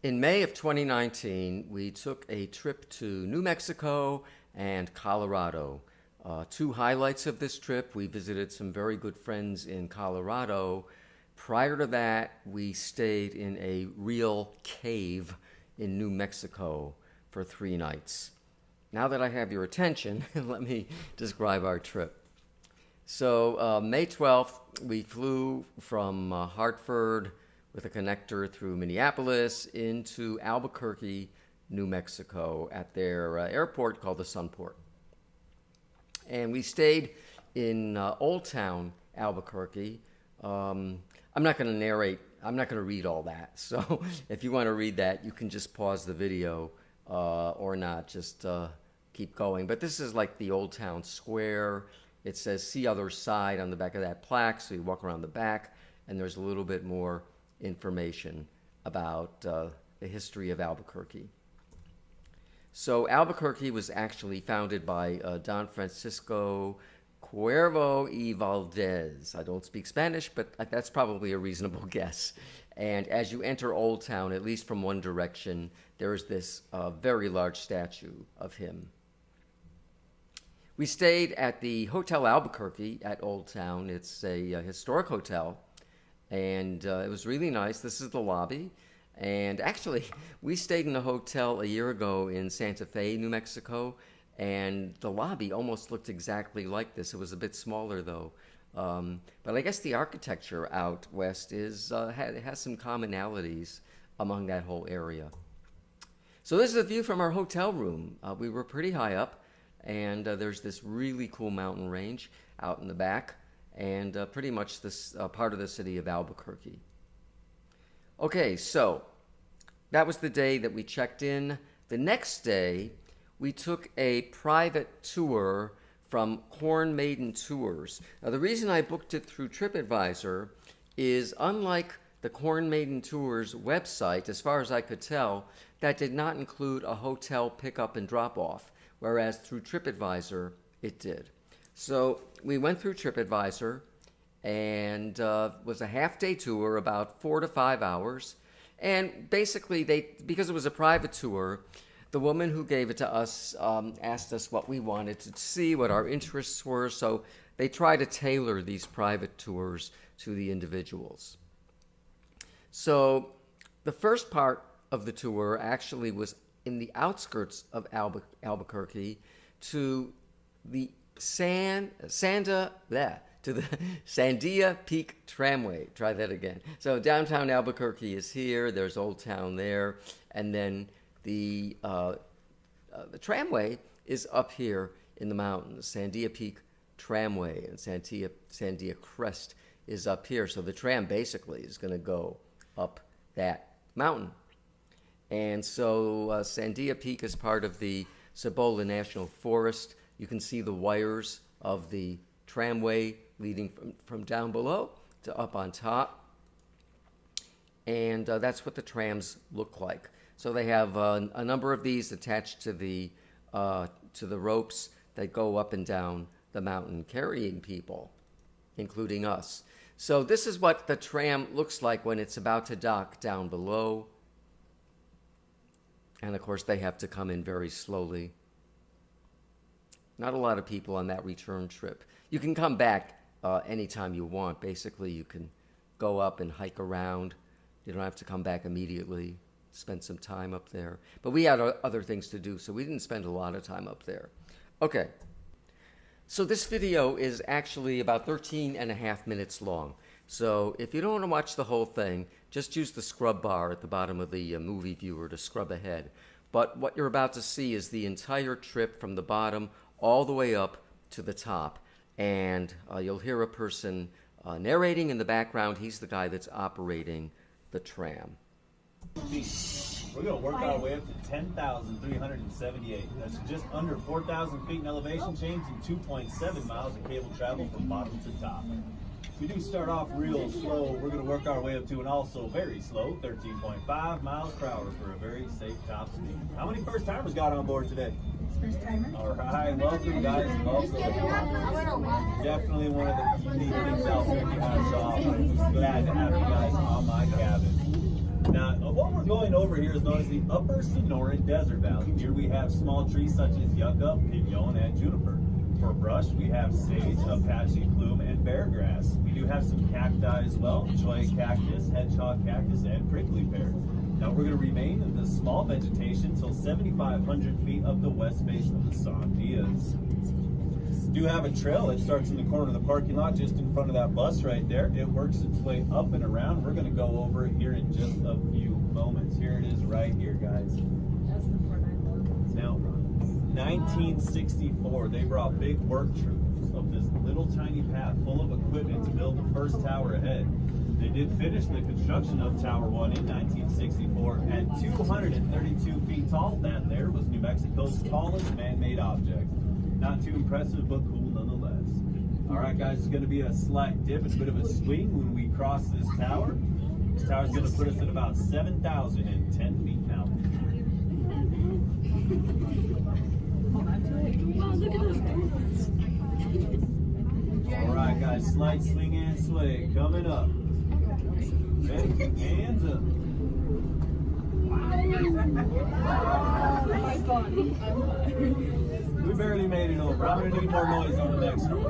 In May of 2019, we took a trip to New Mexico and Colorado. Two highlights of this trip: we visited some very good friends in Colorado. Prior to that, we stayed in a real cave in New Mexico for 3 nights. Now that I have your attention, let me describe our trip. So May 12th, we flew from Hartford with a connector through Minneapolis into Albuquerque, New Mexico at their airport called the Sunport. And we stayed in Old Town, Albuquerque. I'm not going to narrate, I'm not going to read all that. So if you want to read that, you can just pause the video or not, just keep going. But this is like the Old Town Square. It says "See Other Side" on the back of that plaque, so you walk around the back, and there's a little bit more information about the history of Albuquerque. So Albuquerque was actually founded by Don Francisco Cuervo y Valdez. I don't speak Spanish, but that's probably a reasonable guess. And as you enter Old Town, at least from one direction, there's this very large statue of him. We stayed at the Hotel Albuquerque at Old Town. It's a historic hotel. And it was really nice. This is the lobby. And actually, we stayed in a hotel a year ago in Santa Fe, New Mexico, and the lobby almost looked exactly like this. It was a bit smaller, though. But I guess the architecture out west has some commonalities among that whole area. So this is a view from our hotel room. We were pretty high up, and there's this really cool mountain range out in the back, and pretty much this part of the city of Albuquerque. Okay, so that was the day that we checked in. The next day, we took a private tour from Corn Maiden Tours. Now, the reason I booked it through TripAdvisor is, unlike the Corn Maiden Tours website, as far as I could tell, that did not include a hotel pickup and drop-off, whereas through TripAdvisor, it did. So we went through TripAdvisor, and was a half-day tour, about 4 to 5 hours. And basically, because it was a private tour, the woman who gave it to us asked us what we wanted to see, what our interests were. So they try to tailor these private tours to the individuals. So the first part of the tour actually was in the outskirts of Albuquerque to the Sandia Peak Tramway. Try that again. So downtown Albuquerque is here. There's Old Town there, and then the tramway is up here in the mountains. Sandia Peak Tramway and Sandia Crest is up here. So the tram basically is going to go up that mountain. And so Sandia Peak is part of the Cibola National Forest. You can see the wires of the tramway leading from down below to up on top. And that's what the trams look like. So they have a number of these attached to the ropes that go up and down the mountain, carrying people, including us. So this is what the tram looks like when it's about to dock down below. And of course, they have to come in very slowly. Not a lot of people on that return trip. You can come back anytime you want. Basically, you can go up and hike around. You don't have to come back immediately. Spend some time up there. But we had other things to do, so we didn't spend a lot of time up there. Okay. So this video is actually about 13 and a half minutes long. So if you don't want to watch the whole thing, just use the scrub bar at the bottom of the movie viewer to scrub ahead. But what you're about to see is the entire trip from the bottom all the way up to the top. And you'll hear a person narrating in the background. He's the guy that's operating the tram. We're going to work our way up to 10,378. That's just under 4,000 feet in elevation change and 2.7 miles of cable travel from bottom to top. We do start off real slow. We're going to work our way up to an also very slow 13.5 miles per hour for a very safe top speed. How many first timers got on board today? First timer. All right, welcome guys. Also, definitely one of the unique things out here in the show. I'm glad to have you guys on my cabin. Now, what we're going over here is known as the Upper Sonoran Desert Valley. Here we have small trees such as yucca, pinon, and juniper. For brush, we have sage, Apache plume, and bear grass. We do have some cacti as well, choy cactus, hedgehog cactus, and prickly pear. Now we're going to remain in the small vegetation until 7,500 feet up the west face of the San Diaz. We do have a trail that starts in the corner of the parking lot just in front of that bus right there. It works its way up and around. We're going to go over it here in just a few moments. Here it is right here, guys. Now, 1964, they brought big work troops up this little tiny path full of equipment to build the first tower ahead. They did finish the construction of Tower 1 in 1964 at 232 feet tall. That there was New Mexico's tallest man-made object. Not too impressive, but cool nonetheless. All right, guys, it's going to be a slight dip and a bit of a swing when we cross this tower. This tower is going to put us at about 7,010 feet now. All right, guys, slight swing and sway coming up. Okay, hands up. We barely made it over. I'm gonna need more noise on the next one.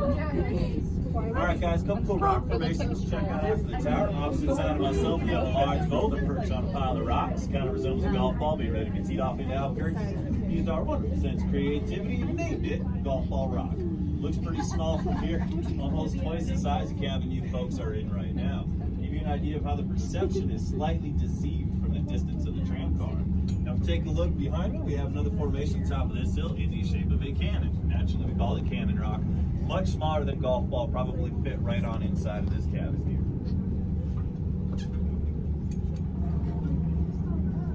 All right, guys, couple cool rock formations. Check out after the tower. Opposite side of myself, we have a large boulder perched on a pile of rocks. Kind of resembles a golf ball, being ready to be teed off into Albuquerque. Used our 100% creativity and named it Golf Ball Rock. Looks pretty small from here, almost twice the size of cabin you folks are in right now. Give you an idea of how the perception is slightly deceived from the distance of the tram car. Now, take a look behind me. We have another formation top of this hill in the shape of a cannon. Naturally, we call it cannon rock. Much smaller than golf ball, probably fit right on inside of this cabin here.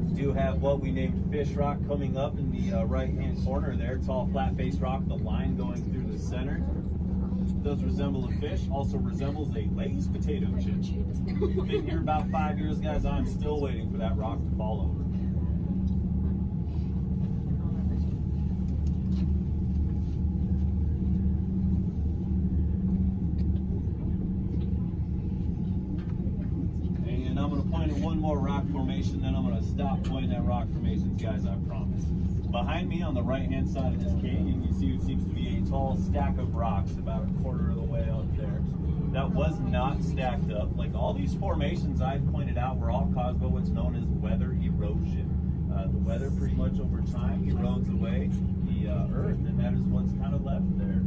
We do have what we named fish rock coming up in the right-hand corner there. Tall, flat-faced rock, the line going through the center. It does resemble a fish, also resembles a Lay's potato chip. Been here about 5 years, guys. I'm still waiting for that rock to fall over. And I'm going to point at one more rock formation, then I'm going to stop pointing at rock formations, guys, I promise. Behind me on the right-hand side of this canyon, you see what seems to be a tall stack of rocks about a quarter of the way up there. That was not stacked up. Like all these formations I've pointed out were all caused by what's known as weather erosion. The weather pretty much over time erodes away the earth, and that is what's kind of left there.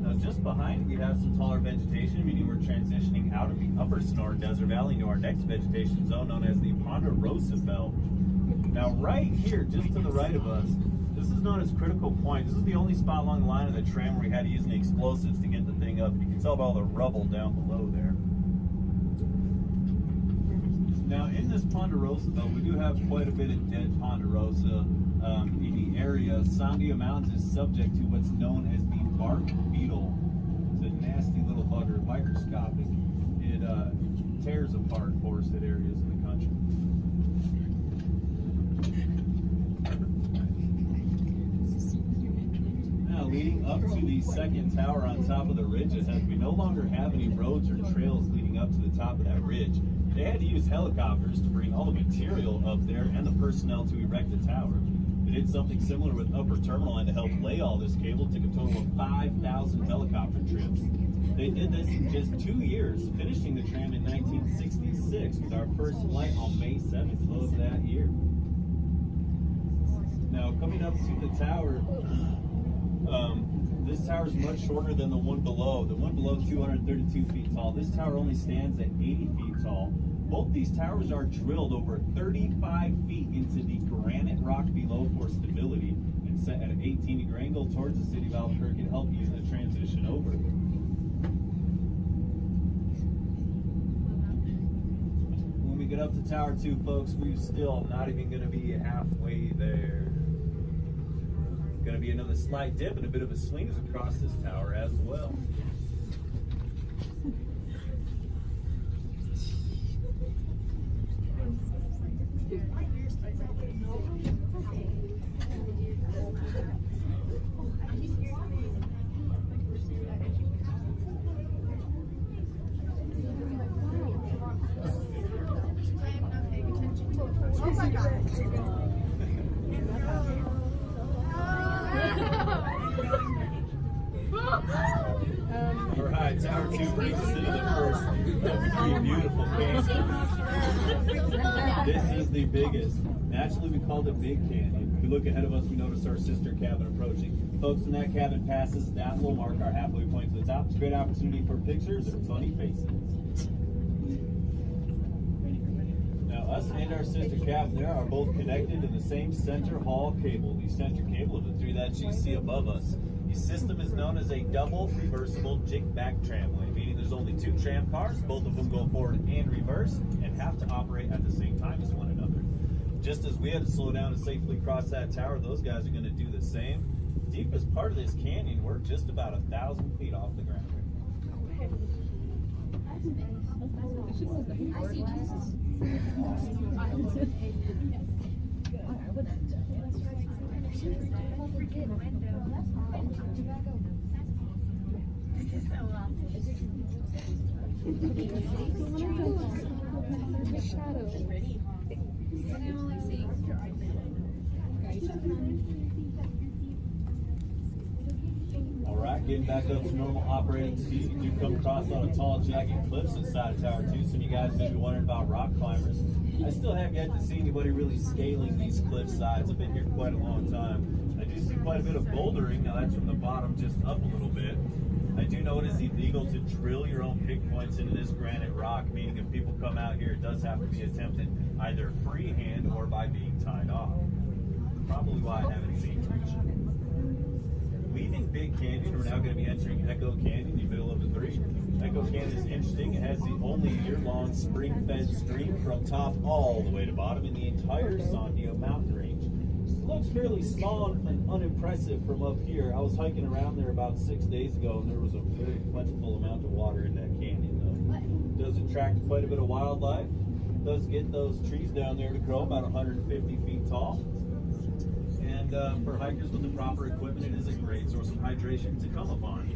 Now just behind we have some taller vegetation, meaning we're transitioning out of the Upper Sonoran Desert Valley into our next vegetation zone known as the Ponderosa Belt. Now right here, just to the right of us, this is known as Critical Point. This is the only spot along the line of the tram where we had to use any explosives to get the thing up. You can tell by all the rubble down below there. Now in this Ponderosa Belt, we do have quite a bit of dead Ponderosa in the area. Sandia Mountains is subject to what's known as the bark beetle. It's a nasty little bugger, microscopic. It tears apart forested areas in the country. Now, leading up to the second tower on top of the ridge ahead, we no longer have any roads or trails leading up to the top of that ridge. They had to use helicopters to bring all the material up there and the personnel to erect the tower. They did something similar with Upper Terminal Line to help lay all this cable. Took a total of 5,000 helicopter trips. They did this in just 2 years, finishing the tram in 1966 with our first flight on May 7th of that year. Now, coming up to the tower, this tower is much shorter than the one below. The one below is 232 feet tall. This tower only stands at 80 feet tall. Both these towers are drilled over 35 feet into the granite rock below for stability and set at an 18-degree angle towards the city of Albuquerque to help ease the transition over. When we get up to Tower 2, folks, we're still not even going to be halfway there. Going to be another slight dip and a bit of a swing across this tower as well. All right, Tower 2 brings us into the first of 3 beautiful canyons. This is the biggest. Naturally, we called it Big Canyon. If we look ahead of us, we notice our sister cabin approaching. Folks, when that cabin passes, that will mark our halfway point to the top. It's a great opportunity for pictures and funny faces. Now, us and our sister cabin there are both connected in the same center hall cable. The center cable of the 3 that you see above us. The system is known as a double reversible jig-back tramway, meaning there's only 2 tram cars, both of them go forward and reverse, and have to operate at the same time as one another. Just as we had to slow down to safely cross that tower, those guys are going to do the same. The deepest part of this canyon, we're just about 1,000 feet off the ground. Alright, getting back up to normal operating speed. You do come across a lot of tall, jagged cliffs inside of Tower 2. Some of you guys may be wondering about rock climbers. I still have yet to see anybody really scaling these cliff sides. I've been here quite a long time. I do see quite a bit of bouldering. Now that's from the bottom just up a little bit. I do know it is illegal to drill your own pick points into this granite rock, meaning if people come out here, it does have to be attempted either freehand or by being tied off. Probably why I haven't seen much. Leaving Big Canyon, we're now going to be entering Echo Canyon, the middle of the 3. Echo Canyon is interesting. It has the only year-long spring-fed stream from top all the way to bottom in the entire Sandia mountain range. It looks fairly small and unimpressive from up here. I was hiking around there about 6 days ago, and there was a very plentiful amount of water in that canyon, though. It does attract quite a bit of wildlife. It does get those trees down there to grow about 150 feet tall. And for hikers with the proper equipment, it is a great source of hydration to come upon.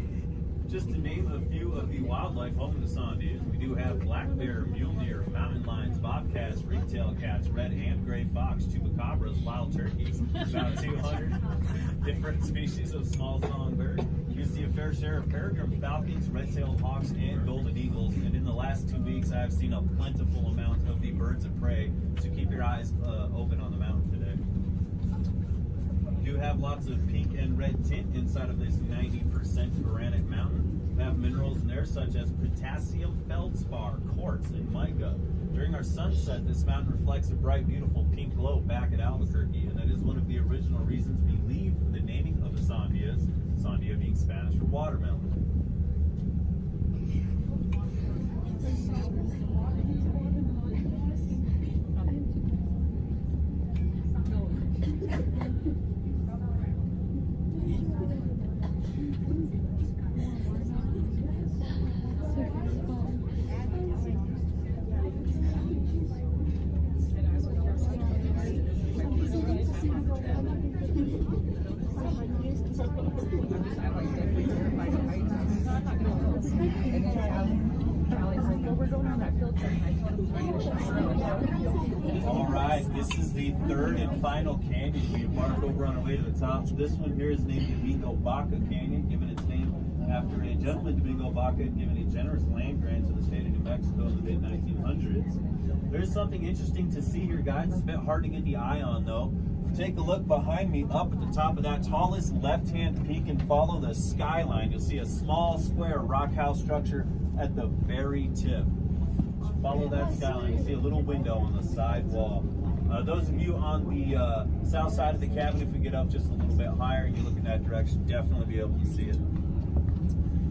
Just to name a few of the wildlife home to Sandia, we do have black bear, mule deer, mountain lions, bobcats, ringtail cats, red and gray fox, chupacabras, wild turkeys, about 200 different species of small songbird. You see a fair share of peregrine falcons, red-tailed hawks, and golden eagles. And in the last 2 weeks, I have seen a plentiful amount of the birds of prey. So keep your eyes open on the mountain today. We do have lots of pink and red tint inside of this 90% granite mountain. We have minerals in there such as potassium, feldspar, quartz, and mica. During our sunset, this mountain reflects a bright, beautiful pink glow back at Albuquerque, and that is one of the original reasons believed for the naming of the Sandias, Sandia being Spanish for watermelon. All right, this is the 3rd and final canyon we embarked over on our way to the top. This one here is named Domingo Baca Canyon, given its name after a gentleman, Domingo Baca, had given a generous land grant to the state of New Mexico in the mid-1900s. There's something interesting to see here, guys. It's a bit hard to get the eye on, though. Take a look behind me up at the top of that tallest left-hand peak and follow the skyline. You'll see a small square rock house structure at the very tip. Follow that skyline. You see a little window on the side wall. Those of you on the south side of the cabin, if we get up just a little bit higher and you look in that direction, definitely be able to see it.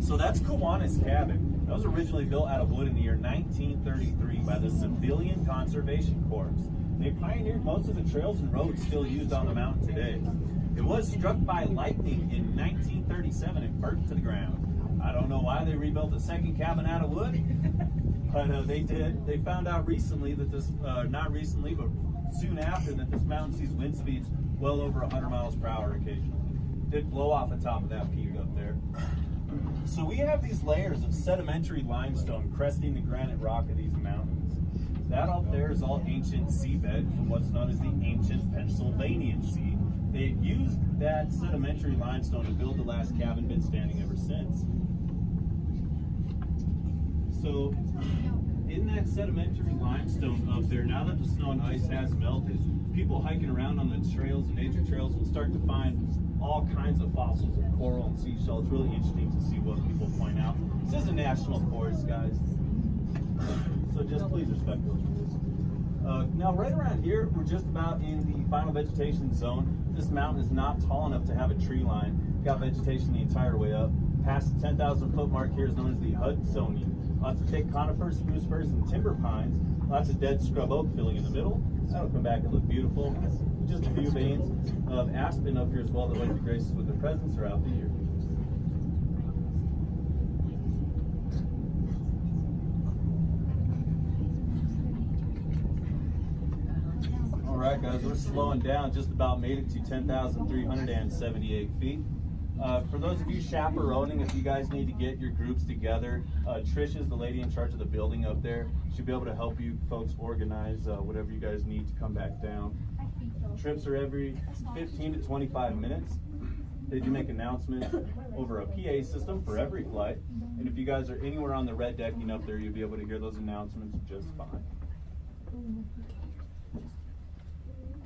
So that's Kiwanis cabin. That was originally built out of wood in the year 1933 by the Civilian Conservation Corps. They pioneered most of the trails and roads still used on the mountain today. It was struck by lightning in 1937 and burnt to the ground. I don't know why they rebuilt a second cabin out of wood, but they did. They found out recently that this, not recently, but soon after, that this mountain sees wind speeds well over 100 miles per hour occasionally. It did blow off the top of that peak up there. So we have these layers of sedimentary limestone cresting the granite rock of these mountains. That up there is all ancient seabed from what's known as the ancient Pennsylvanian Sea. They've used that sedimentary limestone to build the last cabin, been standing ever since. So, in that sedimentary limestone up there, now that the snow and ice has melted, people hiking around on the trails and nature trails will start to find all kinds of fossils of coral and seashell. It's really interesting to see what people point out. This is a national forest, guys. So just please respect those rules. Now, right around here, we're just about in the final vegetation zone. This mountain is not tall enough to have a tree line. Got vegetation the entire way up. Past the 10,000 foot mark here is known as the Hudsonian. Lots of thick conifers, spruce firs, and timber pines. Lots of dead scrub oak filling in the middle. That'll come back and look beautiful. Just a few veins of aspen up here as well that like to grace us with their presence throughout the year. All right, guys, we're slowing down. Just about made it to 10,378 feet. For those of you chaperoning, if you guys need to get your groups together, Trish is the lady in charge of the building up there. She'll be able to help you folks organize whatever you guys need to come back down. Trips are every 15 to 25 minutes. They do make announcements over a PA system for every flight. And if you guys are anywhere on the red decking up there, you'll be able to hear those announcements just fine.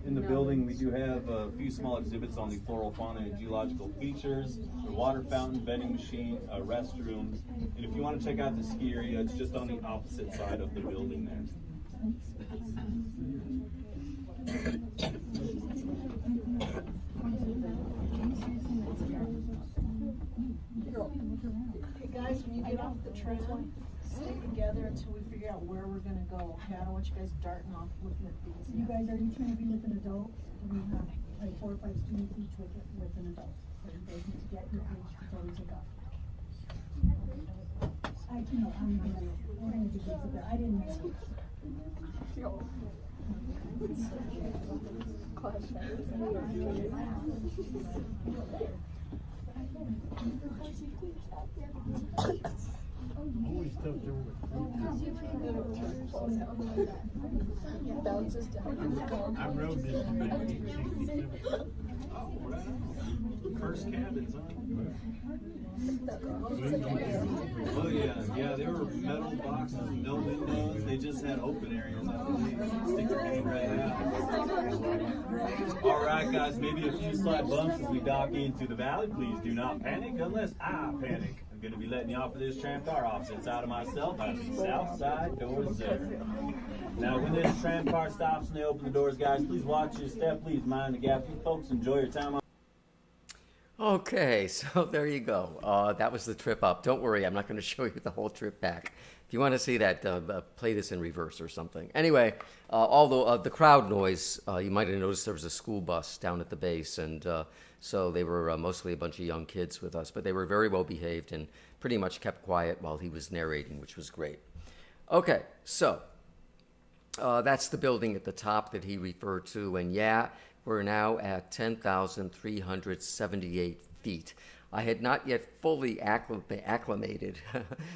In the building, we do have a few small exhibits on the floral fauna and geological features, the water fountain, vending machine, restrooms. And if you want to check out the ski area, it's just on the opposite side of the building there. Hey guys, when you get off the trail, stay together until we figure out where we're gonna go, okay? I don't want you guys darting off looking at things. You guys are each gonna be with an adult, and we have like 4 or 5 students each with an adult. So you guys need to get your age before we take off. We're gonna do things there. I didn't know. Always tough to Bounces down. I rode this in 1967. First cabins, huh? Oh yeah, they were metal boxes, no windows. They just had open areas. I believe. Stick your hand right out. All right, guys. Maybe a few slight bumps as we dock into the valley. Please do not panic unless I panic. I'm going to be letting you off of this tram car opposite side of myself out of the south side doors there. Now, when this tram car stops and they open the doors, guys, please watch your step. Please mind the gap. You folks enjoy your time on. Okay, so there you go. That was the trip up. Don't worry, I'm not going to show you the whole trip back. If you want to see that, play this in reverse or something. Anyway, although the crowd noise, you might have noticed there was a school bus down at the base, and so they were mostly a bunch of young kids with us, but they were very well behaved and pretty much kept quiet while he was narrating, which was great. Okay, so that's the building at the top that he referred to, and yeah, we're now at 10,378 feet. I had not yet fully acclimated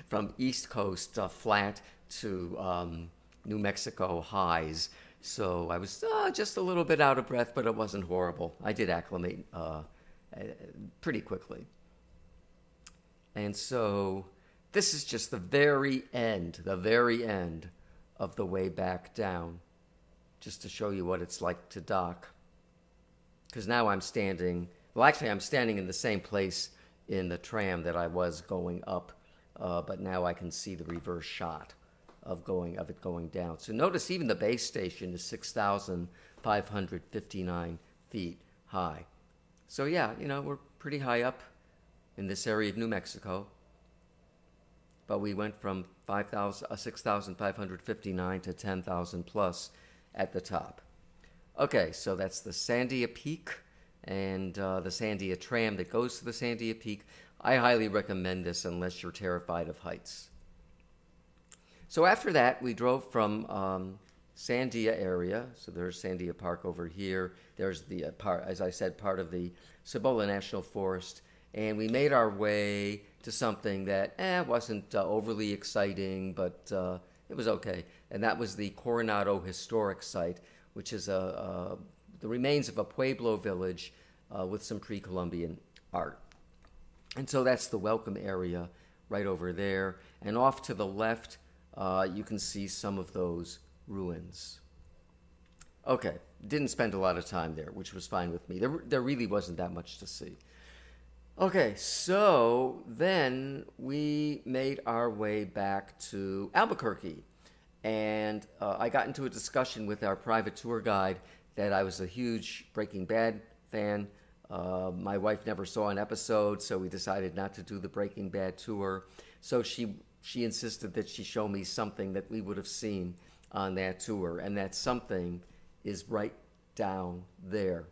from East Coast flat to New Mexico highs, so I was just a little bit out of breath, but it wasn't horrible. I did acclimate pretty quickly. And so this is just the very end of the way back down, just to show you what it's like to dock. Because now I'm standing, well, actually I'm standing in the same place in the tram that I was going up, but now I can see the reverse shot of it going down. So notice even the base station is 6,559 feet high. So yeah, we're pretty high up in this area of New Mexico. But we went from 6,559 to 10,000 plus at the top. Okay, so that's the Sandia Peak and the Sandia tram that goes to the Sandia Peak. I highly recommend this unless you're terrified of heights. So after that, we drove from Sandia area. So there's Sandia Park over here. There's the part, as I said, part of the Cibola National Forest. And we made our way to something that wasn't overly exciting, but it was okay. And that was the Coronado Historic Site, which is the remains of a Pueblo village with some pre-Columbian art. And so that's the welcome area right over there. And off to the left, you can see some of those ruins. Okay, didn't spend a lot of time there, which was fine with me. There really wasn't that much to see. Okay, so then we made our way back to Albuquerque. And I got into a discussion with our private tour guide that I was a huge Breaking Bad fan. My wife never saw an episode, so we decided not to do the Breaking Bad tour. So she insisted that she show me something that we would have seen on that tour, and that something is right down there.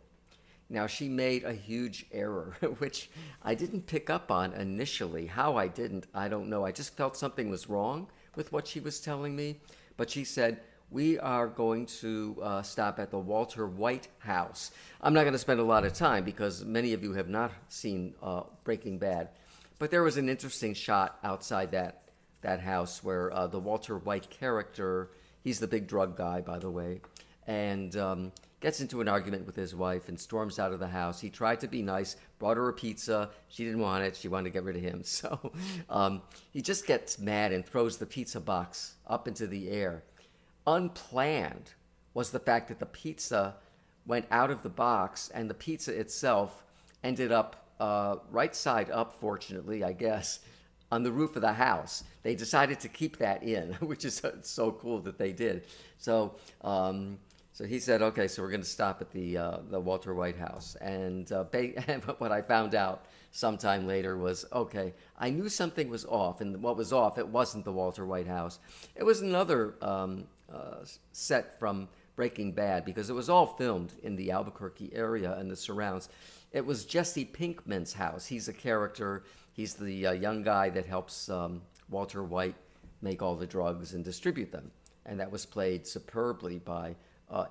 Now, she made a huge error, which I didn't pick up on initially. How I didn't, I don't know. I just felt something was wrong with what she was telling me. But she said, we are going to stop at the Walter White House. I'm not going to spend a lot of time because many of you have not seen Breaking Bad. But there was an interesting shot outside that house where the Walter White character, he's the big drug guy, by the way, and gets into an argument with his wife and storms out of the house. He tried to be nice, brought her a pizza. She didn't want it. She wanted to get rid of him. So he just gets mad and throws the pizza box up into the air. Unplanned was the fact that the pizza went out of the box and the pizza itself ended up right side up, fortunately, I guess, on the roof of the house. They decided to keep that in, which is so cool that they did. So he said, okay, so we're going to stop at the Walter White House. And what I found out sometime later was, okay, I knew something was off. And what was off, it wasn't the Walter White House. It was another set from Breaking Bad, because it was all filmed in the Albuquerque area and the surrounds. It was Jesse Pinkman's house. He's a character. He's the young guy that helps Walter White make all the drugs and distribute them. And that was played superbly by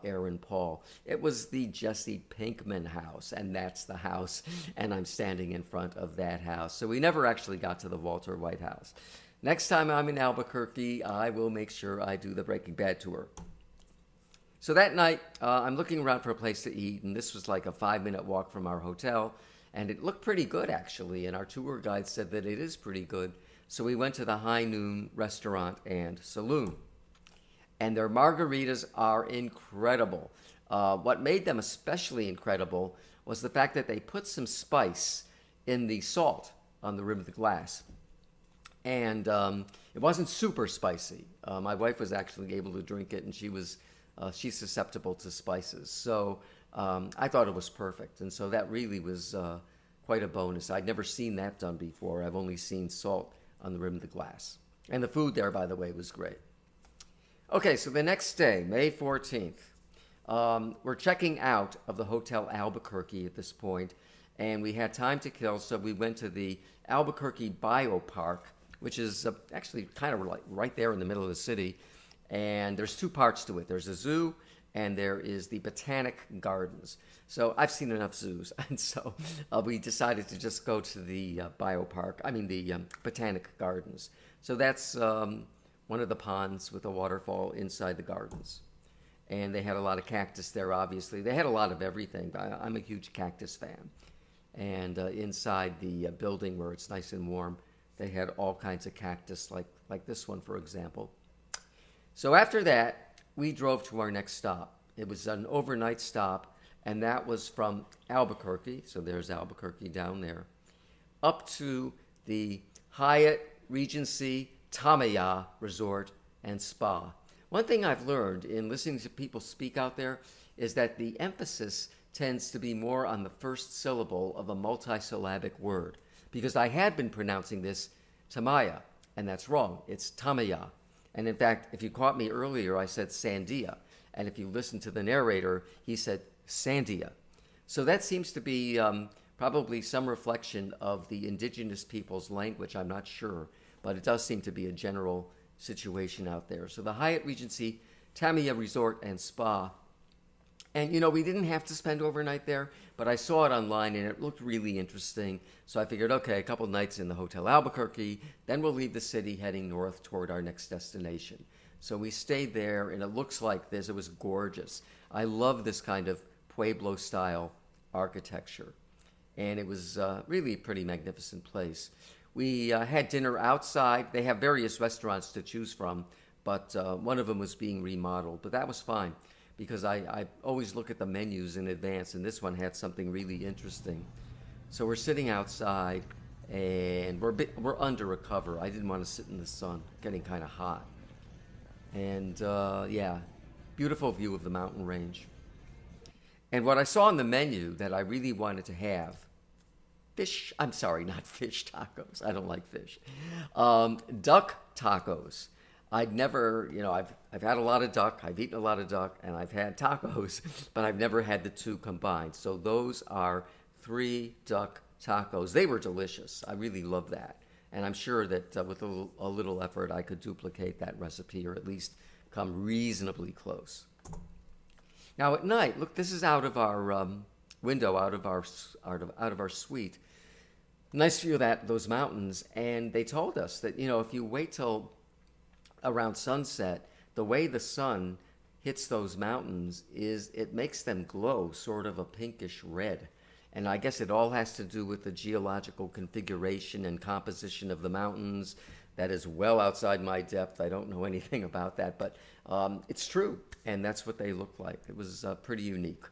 Aaron Paul. It was the Jesse Pinkman house, and that's the house, and I'm standing in front of that house. So we never actually got to the Walter White House. Next time I'm in Albuquerque, I will make sure I do the Breaking Bad tour. So that night, I'm looking around for a place to eat, and this was like a 5-minute walk from our hotel, and it looked pretty good, actually, and our tour guide said that it is pretty good. So we went to the High Noon Restaurant and Saloon. And their margaritas are incredible. What made them especially incredible was the fact that they put some spice in the salt on the rim of the glass. And it wasn't super spicy. My wife was actually able to drink it, and she's susceptible to spices. So I thought it was perfect. And so that really was quite a bonus. I'd never seen that done before. I've only seen salt on the rim of the glass. And the food there, by the way, was great. Okay, so the next day, May 14th, we're checking out of the Hotel Albuquerque at this point, and we had time to kill, so we went to the Albuquerque Biopark, which is actually kind of like right there in the middle of the city, and there's two parts to it. There's a zoo, and there is the Botanic Gardens. So I've seen enough zoos, and so we decided to just go to the the Botanic Gardens. So that's one of the ponds with a waterfall inside the gardens. And they had a lot of cactus there, obviously. They had a lot of everything. I'm a huge cactus fan. And inside the building where it's nice and warm, they had all kinds of cactus, like this one, for example. So after that, we drove to our next stop. It was an overnight stop, and that was from Albuquerque, so there's Albuquerque down there, up to the Hyatt Regency Tamaya Resort and Spa. One thing I've learned in listening to people speak out there is that the emphasis tends to be more on the first syllable of a multisyllabic word, because I had been pronouncing this Tamaya, and that's wrong. It's Tamaya. And in fact, if you caught me earlier, I said Sandia. And if you listen to the narrator, he said Sandia. So that seems to be probably some reflection of the indigenous people's language. I'm not sure. But it does seem to be a general situation out there. So the Hyatt Regency Tamaya Resort and Spa. And, we didn't have to spend overnight there, but I saw it online and it looked really interesting. So I figured, okay, a couple nights in the Hotel Albuquerque, then we'll leave the city heading north toward our next destination. So we stayed there, and it looks like this. It was gorgeous. I love this kind of Pueblo-style architecture, and it was really a pretty magnificent place. We had dinner outside. They have various restaurants to choose from, but one of them was being remodeled. But that was fine because I always look at the menus in advance, and this one had something really interesting. So we're sitting outside, and we're under a cover. I didn't want to sit in the sun, getting kind of hot. And yeah, beautiful view of the mountain range. And what I saw on the menu that I really wanted to have, I'm sorry, not fish tacos. I don't like fish. Duck tacos. I'd never, I've had a lot of duck. I've eaten a lot of duck, and I've had tacos, but I've never had the two combined. So those are 3 duck tacos. They were delicious. I really love that. And I'm sure that with a little effort, I could duplicate that recipe or at least come reasonably close. Now at night, look, this is out of our window, out of our suite. Nice view of those mountains. And they told us that, if you wait till around sunset, the way the sun hits those mountains it makes them glow sort of a pinkish red. And I guess it all has to do with the geological configuration and composition of the mountains. That is well outside my depth. I don't know anything about that, but it's true, and that's what they look like. It was pretty unique.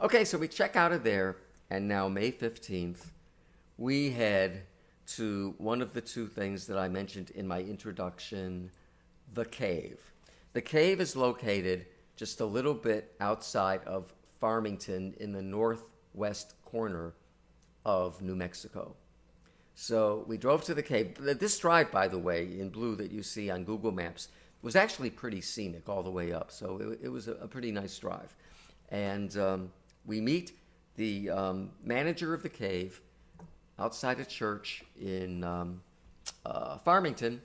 Okay, so we check out of there, and now May 15th, we head to one of the 2 things that I mentioned in my introduction, the cave. The cave is located just a little bit outside of Farmington in the northwest corner of New Mexico. So we drove to the cave. This drive, by the way, in blue that you see on Google Maps, was actually pretty scenic all the way up. So it was a pretty nice drive. And we meet the manager of the cave outside a church in Farmington.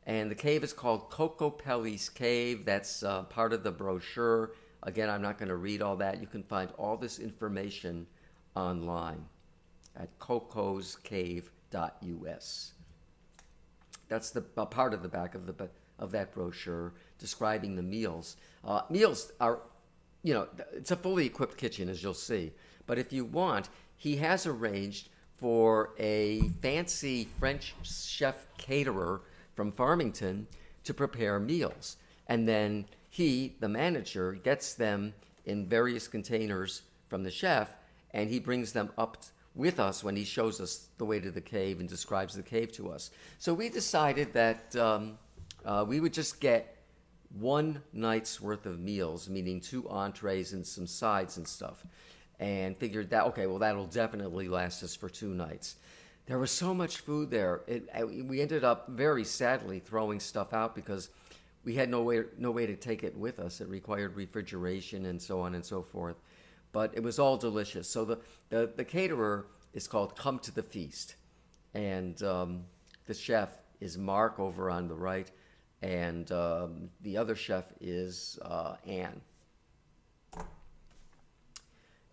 And the cave is called Kokopelli's Cave. That's part of the brochure. Again, I'm not going to read all that. You can find all this information online at kokoscave.us. That's the part of the back of that brochure describing the meals. Meals are, it's a fully equipped kitchen, as you'll see. But if you want, he has arranged for a fancy French chef caterer from Farmington to prepare meals. And then he, the manager, gets them in various containers from the chef, and he brings them up with us when he shows us the way to the cave and describes the cave to us. So we decided that we would just get 1 night's worth of meals, meaning 2 entrees and some sides and stuff, and figured that, okay, well, that'll definitely last us for 2 nights. There was so much food there. We ended up very sadly throwing stuff out because we had no way to take it with us. It required refrigeration and so on and so forth. But it was all delicious. So the caterer is called Come to the Feast. And the chef is Mark over on the right. And the other chef is Anne.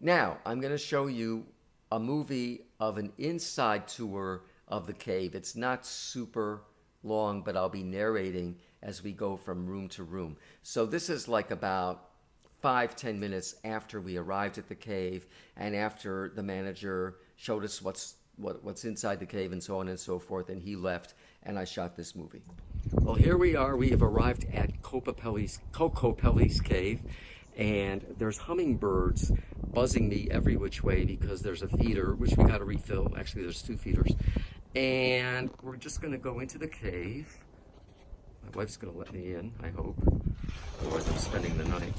Now, I'm going to show you a movie of an inside tour of the cave. It's not super long, but I'll be narrating as we go from room to room. So this is like about 5-10 minutes after we arrived at the cave and after the manager showed us what's inside the cave and so on and so forth, and he left, and I shot this movie. Well, here we are. We have arrived at Kokopelli's Cave, and there's hummingbirds buzzing me every which way because there's a feeder, which we got to refill. Actually, there's 2 feeders. And we're just going to go into the cave. My wife's going to let me in, I hope. Otherwise, I'm spending the night.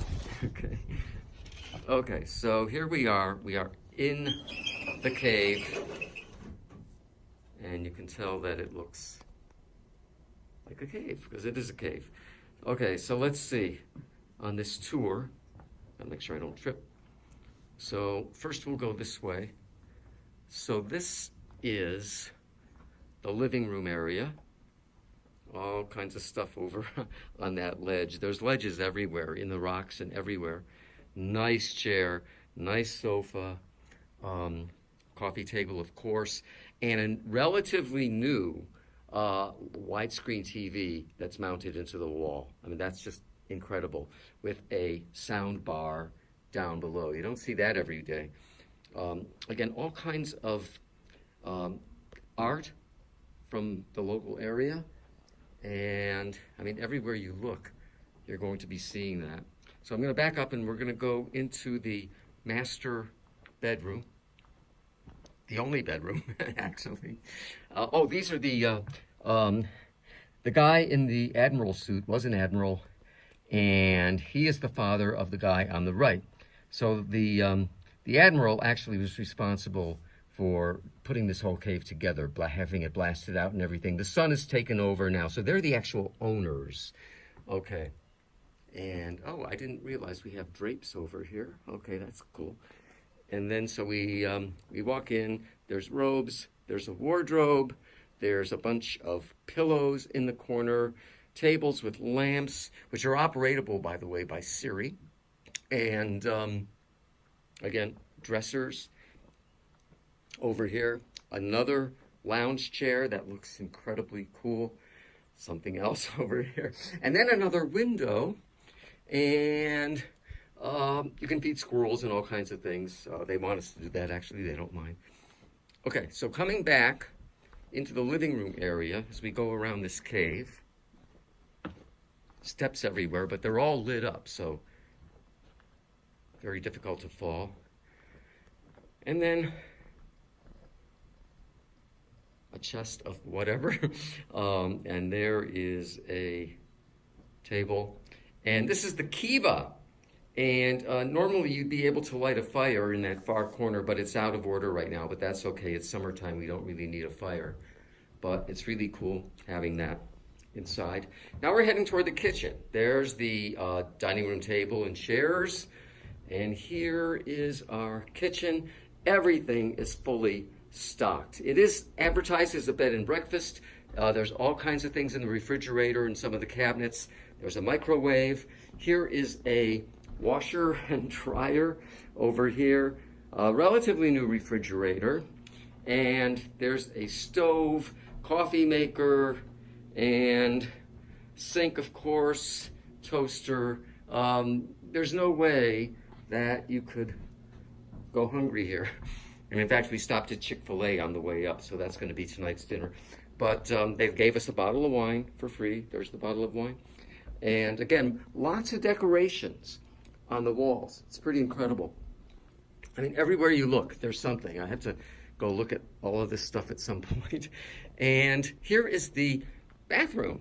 Okay, so here we are. We are in the cave. And you can tell that it looks like a cave, because it is a cave. Okay, so let's see. On this tour, I'll make sure I don't trip. So first we'll go this way. So this is the living room area. All kinds of stuff over on that ledge. There's ledges everywhere, in the rocks and everywhere. Nice chair, nice sofa, coffee table, of course, and a relatively new widescreen TV that's mounted into the wall. I mean, that's just incredible, with a sound bar down below. You don't see that every day. Again, all kinds of art from the local area. And I mean, everywhere you look, you're going to be seeing that. So I'm going to back up and we're going to go into the master bedroom. The only bedroom, actually. Oh, these are the guy in the admiral suit was an admiral, and he is the father of the guy on the right. So the admiral actually was responsible for putting this whole cave together, having it blasted out and everything. The son has taken over now, so they're the actual owners. Okay. And, oh, I didn't realize we have drapes over here. Okay, that's cool. And then so we walk in, there's robes, there's a wardrobe, there's a bunch of pillows in the corner, tables with lamps, which are operatable, by the way, by Siri. And, again, dressers. Over here, another lounge chair that looks incredibly cool. Something else over here. And then another window. And you can feed squirrels and all kinds of things. They want us to do that, actually. They don't mind. Okay, so coming back into the living room area as we go around this cave. Steps everywhere, but they're all lit up, so very difficult to fall. And then a chest of whatever, and there is a table, and this is the kiva, and normally you'd be able to light a fire in that far corner, but it's out of order right now, but that's okay. It's summertime, we don't really need a fire, but it's really cool having that inside. Now we're heading toward the kitchen. There's the dining room table and chairs, and here is our kitchen. Everything is fully stocked. It is advertised as a bed and breakfast. There's all kinds of things in the refrigerator and some of the cabinets. There's a microwave. Here is a washer and dryer over here. A relatively new refrigerator. And there's a stove, coffee maker, and sink, of course, toaster. There's no way that you could go hungry here. And in fact, we stopped at Chick-fil-A on the way up, so that's going to be tonight's dinner. But they gave us a bottle of wine for free. There's the bottle of wine. And again, lots of decorations on the walls. It's pretty incredible. I mean, everywhere you look, there's something. I have to go look at all of this stuff at some point. And here is the bathroom.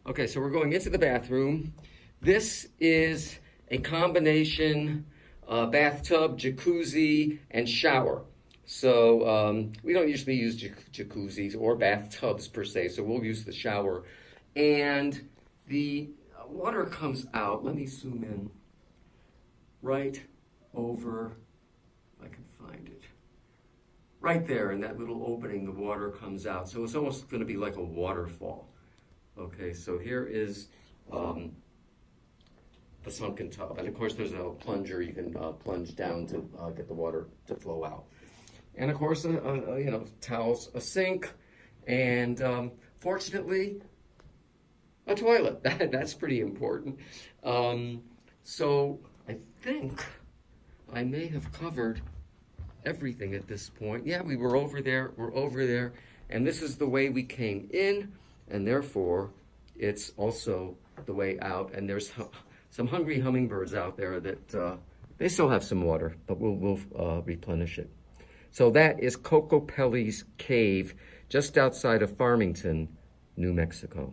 Okay, so we're going into the bathroom. This is a combination bathtub, jacuzzi, and shower. So we don't usually use jacuzzis or bathtubs per se, so we'll use the shower. And the water comes out, let me zoom in, right over, if I can find it. Right there in that little opening, the water comes out. So it's almost going to be like a waterfall. Okay, so here is the sunken tub. And of course, there's a plunger. You can plunge down to get the water to flow out. And of course, towels, a sink, and fortunately, a toilet. That's pretty important. So I think I may have covered everything at this point. Yeah, we were over there. We're over there. And this is the way we came in, and therefore, it's also the way out. And there's some hungry hummingbirds out there that they still have some water, but we'll replenish it. So that is Kokopelli's cave, just outside of Farmington, New Mexico.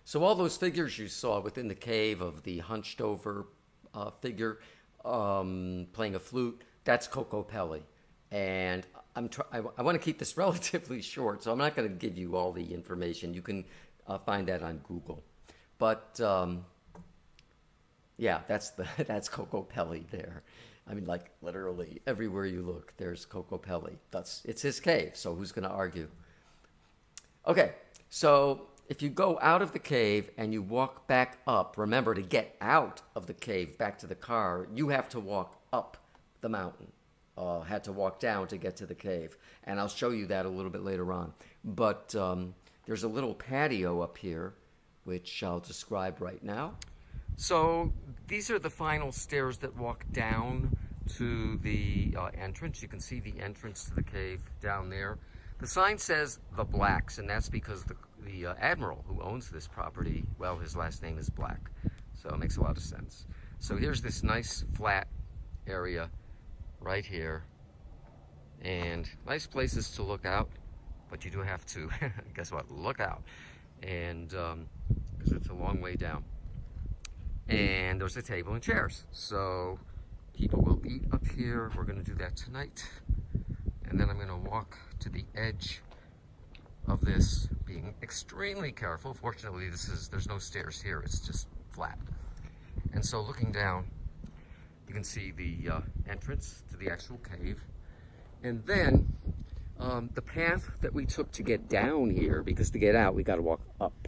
So all those figures you saw within the cave of the hunched over figure playing a flute, that's Kokopelli. And I want to keep this relatively short, so I'm not going to give you all the information. You can find that on Google. But yeah, that's Kokopelli there. I mean, like, literally everywhere you look, there's Kokopelli. It's his cave, so who's going to argue? Okay, so if you go out of the cave and you walk back up, remember, to get out of the cave back to the car, you have to walk up the mountain. Had to walk down to get to the cave. And I'll show you that a little bit later on. But there's a little patio up here, which I'll describe right now. So these are the final stairs that walk down to the entrance. You can see the entrance to the cave down there. The sign says the Blacks, and that's because the admiral who owns this property, well, his last name is Black, so it makes a lot of sense. So here's this nice flat area right here, and nice places to look out, but you do have to, guess what, look out, and because it's a long way down. And there's a table and chairs, so people will eat up here. We're going to do that tonight, and then I'm going to walk to the edge of this, being extremely careful. Fortunately, there's no stairs here, it's just flat. And so looking down, you can see the entrance to the actual cave, and then the path that we took to get down here, because to get out we got to walk up.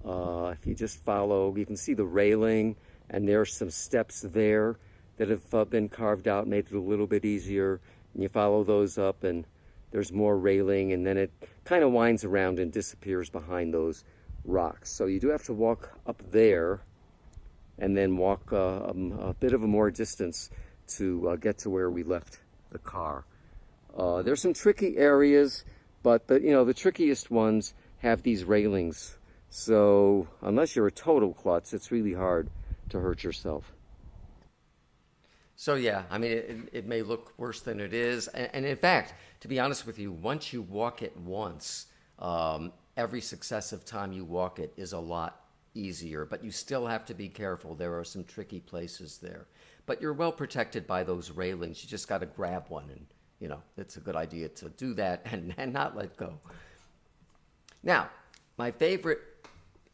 If you just follow, you can see the railing, and there's some steps there that have been carved out, made it a little bit easier. And you follow those up, and there's more railing, and then it kind of winds around and disappears behind those rocks. So you do have to walk up there, and then walk a bit of a more distance to get to where we left the car. There's some tricky areas, but the trickiest ones have these railings. So unless you're a total klutz, it's really hard to hurt yourself. So yeah, I mean, it may look worse than it is. And in fact, to be honest with you, once you walk it once, every successive time you walk it is a lot easier. But you still have to be careful. There are some tricky places there. But you're well protected by those railings. You just got to grab one, and, it's a good idea to do that and not let go. Now, my favorite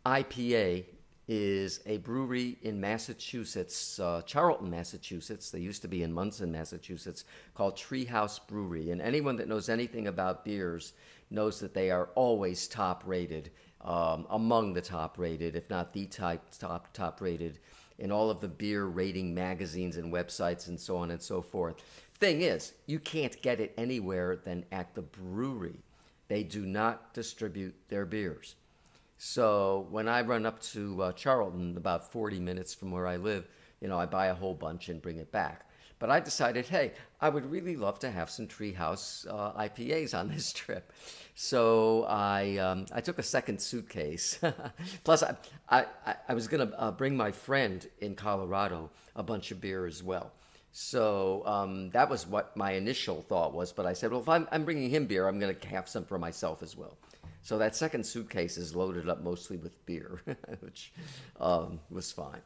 IPA is a brewery in Massachusetts, Charlton, Massachusetts. They used to be in Munson, Massachusetts, called Treehouse Brewery. And anyone that knows anything about beers knows that they are always top rated, among the top rated, if not the top rated, in all of the beer rating magazines and websites and so on and so forth. Thing is, you can't get it anywhere than at the brewery. They do not distribute their beers. So when I run up to Charlton, about 40 minutes from where I live, I buy a whole bunch and bring it back. But I decided, hey, I would really love to have some Treehouse IPAs on this trip. So I took a second suitcase. Plus, I was going to bring my friend in Colorado a bunch of beer as well. So that was what my initial thought was. But I said, well, if I'm bringing him beer, I'm going to have some for myself as well. So that second suitcase is loaded up mostly with beer, which was fine.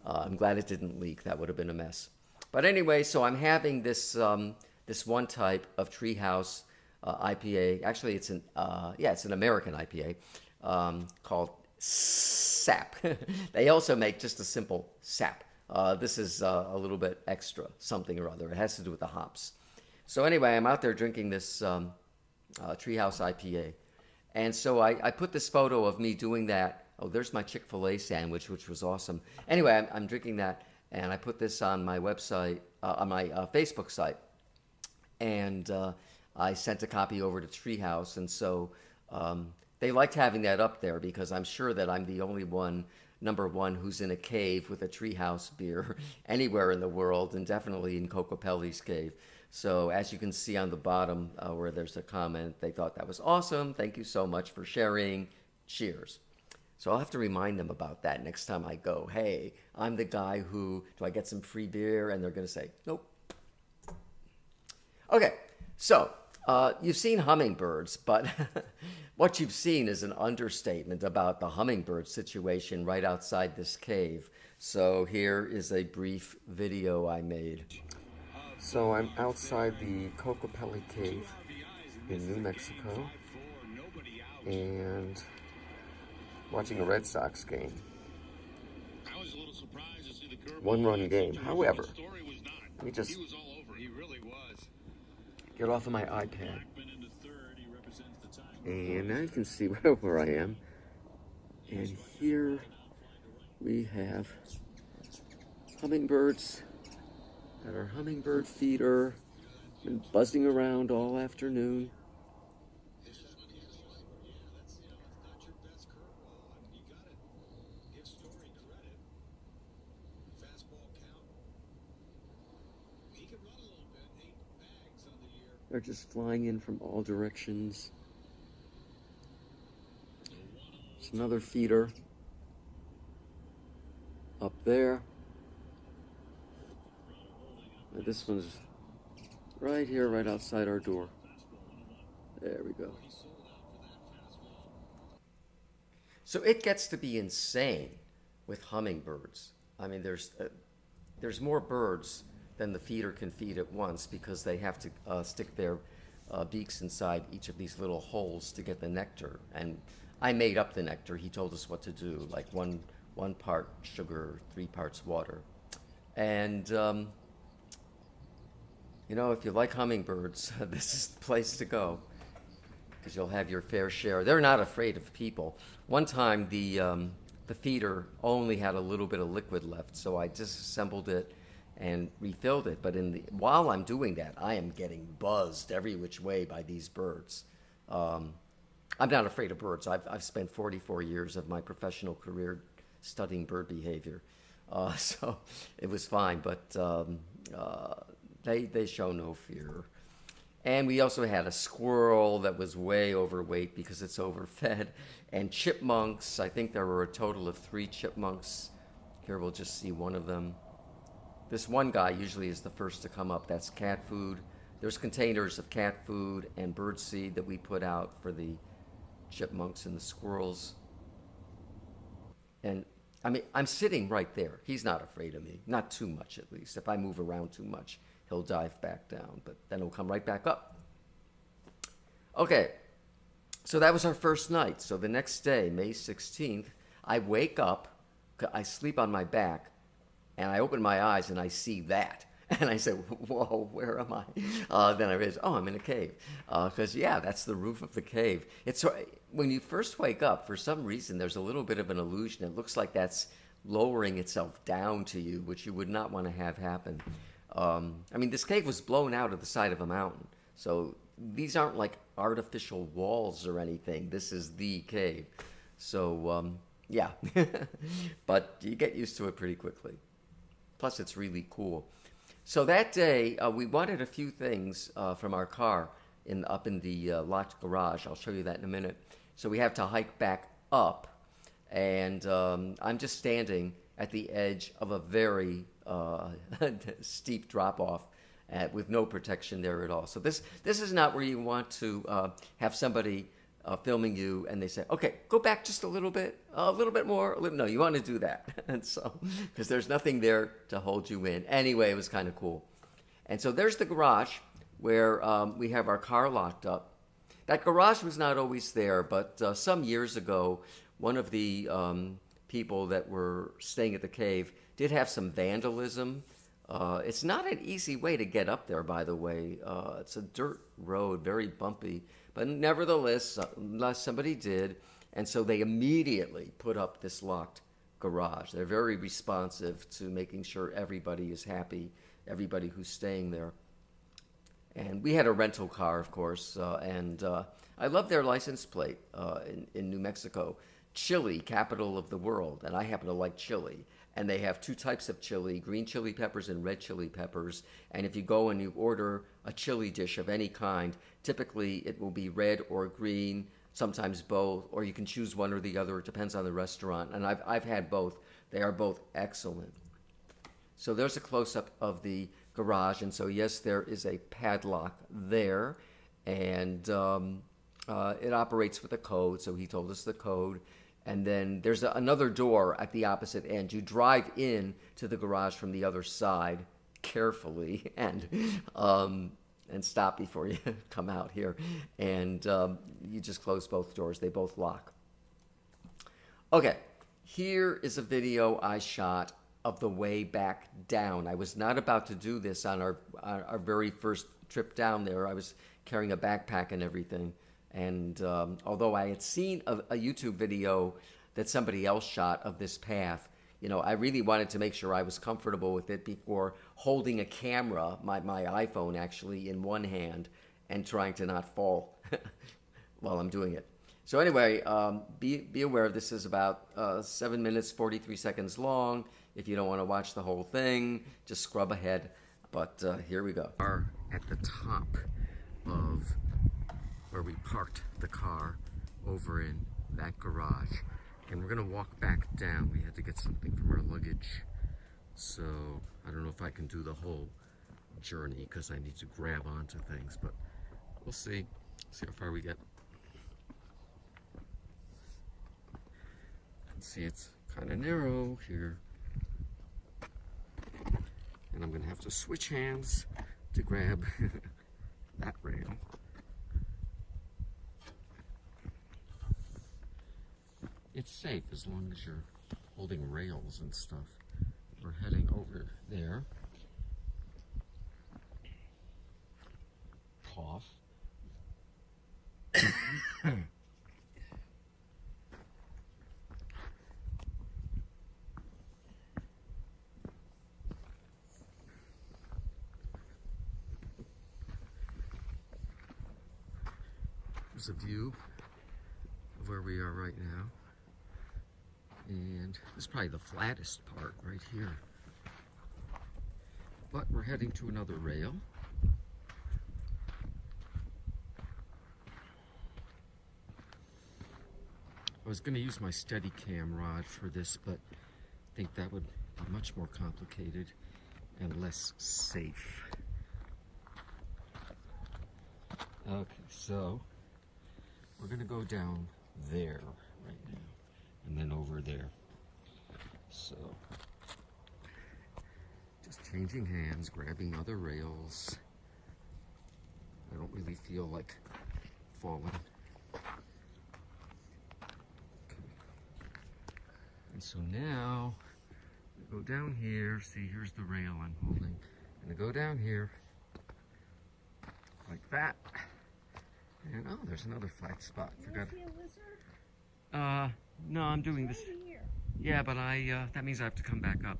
I'm glad it didn't leak. That would have been a mess. But anyway, so I'm having this this one type of Treehouse IPA. Actually, it's an American IPA called Sap. They also make just a simple Sap. This is a little bit extra, something or other. It has to do with the hops. So anyway, I'm out there drinking this Treehouse IPA. And so I put this photo of me doing that. Oh, there's my Chick-fil-A sandwich, which was awesome. Anyway, I'm drinking that, and I put this on my website, on my Facebook site. And I sent a copy over to Treehouse, and so they liked having that up there because I'm sure that I'm the only one, number one, who's in a cave with a Treehouse beer anywhere in the world, and definitely in Kokopelli's cave. So as you can see on the bottom where there's a comment, they thought that was awesome. Thank you so much for sharing. Cheers. So I'll have to remind them about that next time I go. Hey, I'm the guy who, do I get some free beer? And they're going to say, nope. Okay, so you've seen hummingbirds, but what you've seen is an understatement about the hummingbird situation right outside this cave. So here is a brief video I made. So I'm outside the Kokopelli cave in New Mexico and watching a Red Sox game. One-run game. However, let me just get off of my iPad. And now you can see where I am. And here we have hummingbirds at our hummingbird feeder. Been buzzing around all afternoon. are just flying in from all directions. It's another feeder up there. And this one's right here, right outside our door. There we go. So it gets to be insane with hummingbirds. I mean, there's more birds than the feeder can feed at once because they have to stick their beaks inside each of these little holes to get the nectar. And I made up the nectar. He told us what to do, like one part sugar, 3 parts water. And you know, if you like hummingbirds, this is the place to go because you'll have your fair share. They're not afraid of people. One time, the feeder only had a little bit of liquid left, so I disassembled it and refilled it. But while I'm doing that, I am getting buzzed every which way by these birds. I'm not afraid of birds. I've spent 44 years of my professional career studying bird behavior, so it was fine. But they show no fear. And we also had a squirrel that was way overweight because it's overfed. And chipmunks, I think there were a total of 3 chipmunks. Here we'll just see one of them. This one guy usually is the first to come up. That's cat food. There's containers of cat food and bird seed that we put out for the chipmunks and the squirrels. And I mean, I'm sitting right there. He's not afraid of me. Not too much, at least. If I move around too much, he'll dive back down, but then he'll come right back up. Okay, so that was our first night. So the next day, May 16th, I wake up, I sleep on my back, and I open my eyes and I see that. And I said, whoa, where am I? Then I realized, oh, I'm in a cave. Because, yeah, that's the roof of the cave. It's when you first wake up, for some reason, there's a little bit of an illusion. It looks like that's lowering itself down to you, which you would not want to have happen. I mean, this cave was blown out of the side of a mountain. So these aren't like artificial walls or anything. This is the cave. So, yeah. But you get used to it pretty quickly. Plus, it's really cool. So that day, we wanted a few things from our car up in the locked garage. I'll show you that in a minute. So we have to hike back up. And I'm just standing at the edge of a very steep drop-off with no protection there at all. So this is not where you want to have somebody filming you and they say, okay, go back just a little bit more. No, you want to do that. And so, because there's nothing there to hold you in. Anyway, it was kind of cool. And so there's the garage where we have our car locked up. That garage was not always there, but some years ago, one of the people that were staying at the cave did have some vandalism. It's not an easy way to get up there, by the way. It's a dirt road, very bumpy. But nevertheless, somebody did. And so they immediately put up this locked garage. They're very responsive to making sure everybody is happy, everybody who's staying there. And we had a rental car, of course. And I love their license plate in New Mexico. Chili, capital of the world. And I happen to like chili. And they have 2 types of chili, green chili peppers and red chili peppers. And if you go and you order a chili dish of any kind, typically it will be red or green, sometimes both, or you can choose one or the other. It depends on the restaurant. And I've had both. They are both excellent. So there's a close-up of the garage. And so, yes, there is a padlock there. And it operates with a code. So he told us the code. And then there's another door at the opposite end. You drive in to the garage from the other side carefully and stop before you come out here. And you just close both doors. They both lock. Okay, here is a video I shot of the way back down. I was not about to do this on our very first trip down there. I was carrying a backpack and everything. And although I had seen a YouTube video that somebody else shot of this path, you know, I really wanted to make sure I was comfortable with it before holding a camera, my iPhone actually, in one hand and trying to not fall while I'm doing it. So anyway, be aware this is about 7 minutes, 43 seconds long. If you don't want to watch the whole thing, just scrub ahead. But here we go. Are at the top of where we parked the car over in that garage. And we're gonna walk back down. We had to get something from our luggage. So I don't know if I can do the whole journey because I need to grab onto things, but we'll see how far we get. See, it's kind of narrow here. And I'm gonna have to switch hands to grab that rail. It's safe as long as you're holding rails and stuff. We're heading over there. Cough. There's a view of where we are right now. And this is probably the flattest part right here. But we're heading to another rail. I was going to use my Steadicam rod for this, but I think that would be much more complicated and less safe. Okay, so we're going to go down there right now, and then over there. So, just changing hands, grabbing other rails. I don't really feel like falling. And so now, I go down here, see here's the rail I'm holding. I'm gonna go down here, like that. And oh, there's another flat spot. Forgot. See a lizard? No, I'm doing this. Right here. Yeah, but that means I have to come back up.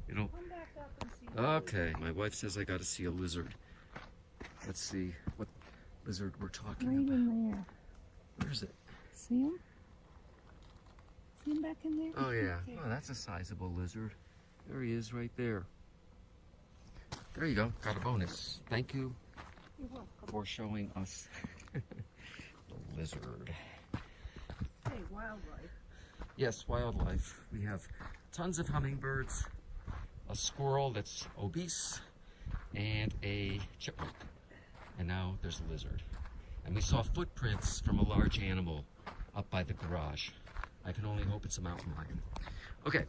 It'll. Come back up and see. the Okay, my wife says I gotta see a lizard. Let's see what lizard we're talking lizard. Right about. in there. Where's it? See him? See him back in there? Oh yeah. Okay. Oh, that's a sizable lizard. There he is right there. There you go. Got a bonus. Thank you You're welcome. for showing us the lizard. Hey, wildlife. Yes, wildlife. We have tons of hummingbirds, a squirrel that's obese, and a chipmunk. And now there's a lizard. And we saw footprints from a large animal up by the garage. I can only hope it's a mountain lion. Okay,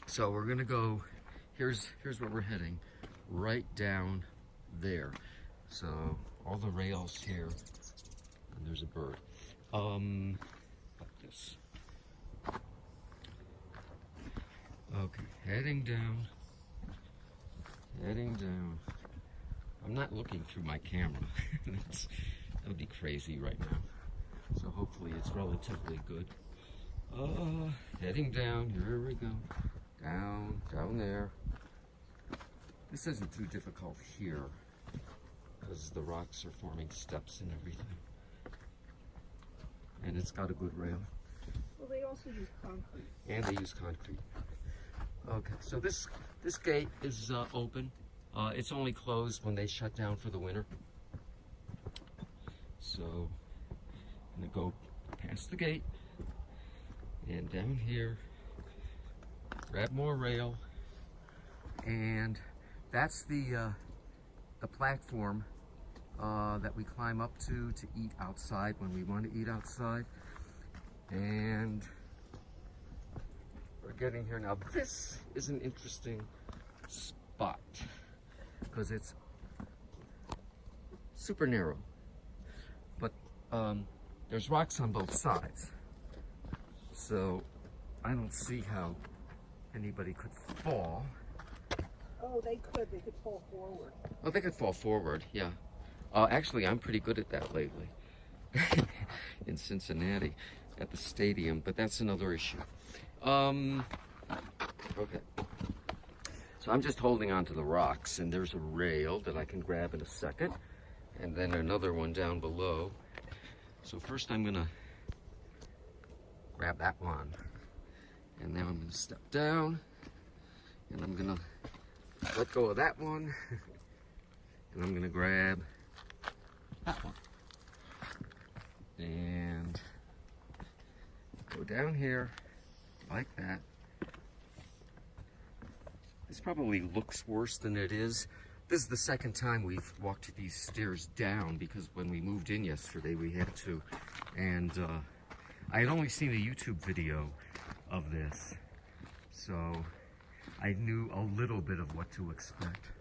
so we're gonna go, here's where we're heading, right down there. So all the rails here, and there's a bird. Like this. Okay, heading down. I'm not looking through my camera. That would be crazy right now. So hopefully it's relatively good. Heading down, here we go. Down there. This isn't too difficult here because the rocks are forming steps and everything. And it's got a good rail. Well, they also use concrete. And they use concrete. Okay, so this gate is open. It's only closed when they shut down for the winter. So I'm gonna go past the gate and down here, grab more rail, and that's the platform that we climb up to eat outside when we want to eat outside. And we're getting here now. This is an interesting spot because it's super narrow, but there's rocks on both sides, so I don't see how anybody could fall. Oh, they could fall forward. Oh, they could fall forward, yeah. Actually, I'm pretty good at that lately in Cincinnati at the stadium, but that's another issue. Okay. So I'm just holding on to the rocks, and there's a rail that I can grab in a second, and then another one down below. So first I'm gonna grab that one, and now I'm gonna step down, and I'm gonna let go of that one, and I'm gonna grab That one. And go down here like that. This probably looks worse than it is. This is the second time we've walked these stairs down because when we moved in yesterday we had to. And I had only seen a YouTube video of this, so I knew a little bit of what to expect.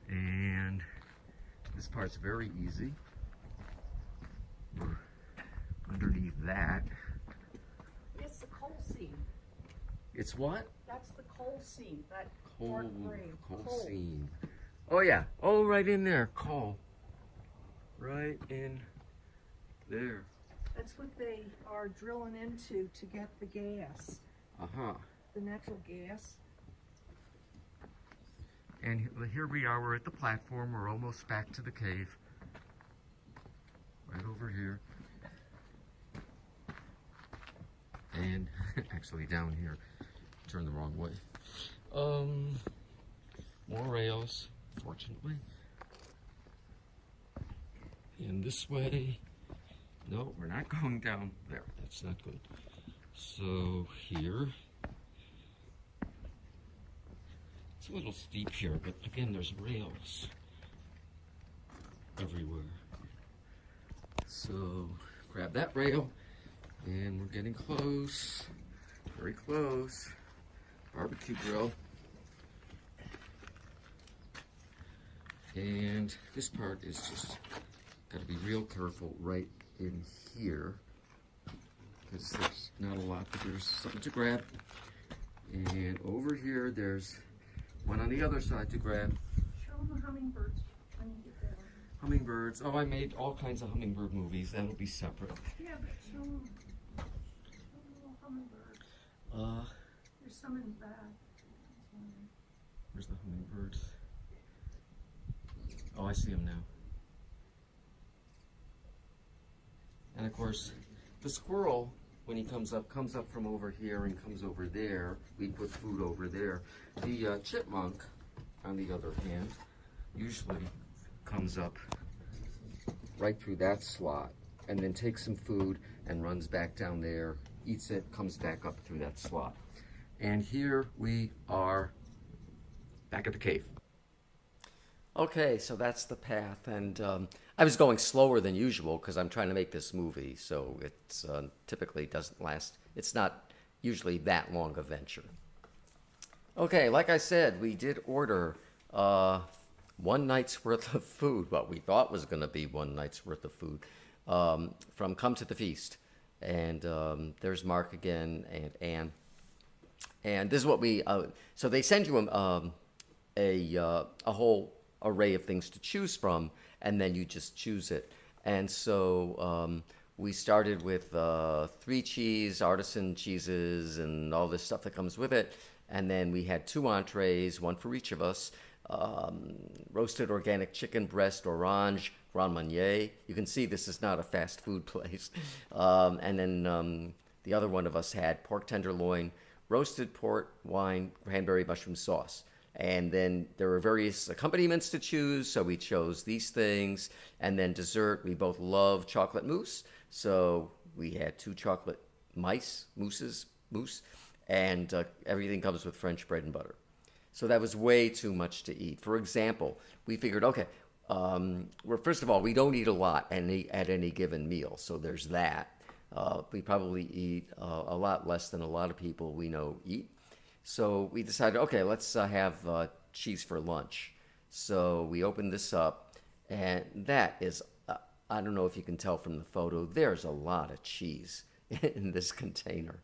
And this part's very easy. We're underneath that. It's the coal seam. It's what? That's the coal seam, that Coal, dark gray. coal seam. Oh yeah, oh right in there, coal. Right in there. That's what they are drilling into to get the gas, Uh-huh. the natural gas. And here we are, we're at the platform, we're almost back to the cave. Right over here. And actually down here, turn the wrong way. More rails, fortunately. And this way, no, we're not going down there, that's not good. So here, it's a little steep here, but again, there's rails everywhere. So grab that rail, and we're getting close, very close. Barbecue grill. And this part is just got to be real careful right in here because there's not a lot, but there's something to grab. And over here, there's one on the other side to grab. Show them the hummingbirds when you get there. Hummingbirds. Oh, I made all kinds of hummingbird movies. That'll be separate. Yeah, but show them the little hummingbird. There's some in the back. Where's the hummingbirds? Oh, I see them now. And of course, the squirrel, when he comes up from over here and comes over there. We put food over there. The chipmunk, on the other hand, usually comes up right through that slot and then takes some food and runs back down there, eats it, comes back up through that slot. And here we are back at the cave. Okay, so that's the path, and I was going slower than usual because I'm trying to make this movie, so it's typically doesn't last. It's not usually that long a venture. Okay, like I said, we did order one night's worth of food, what we thought was going to be one night's worth of food, from Come to the Feast. And there's Mark again and Ann. And this is what we, so they send you a whole array of things to choose from, and then you just choose it. And so we started with 3 cheese, artisan cheeses, and all this stuff that comes with it. And then we had 2 entrees, one for each of us. Roasted organic chicken breast, orange, Grand Marnier. You can see this is not a fast food place. And then the other one of us had pork tenderloin, roasted port wine, cranberry mushroom sauce. And then there were various accompaniments to choose, so we chose these things. And then dessert, we both love chocolate mousse, so we had 2 chocolate mousse, and everything comes with French bread and butter. So that was way too much to eat. For example, we figured, okay, first of all, we don't eat a lot at any given meal, so there's that. We probably eat a lot less than a lot of people we know eat. So we decided, okay, let's have cheese for lunch. So we opened this up, and that is, I don't know if you can tell from the photo, there's a lot of cheese in this container.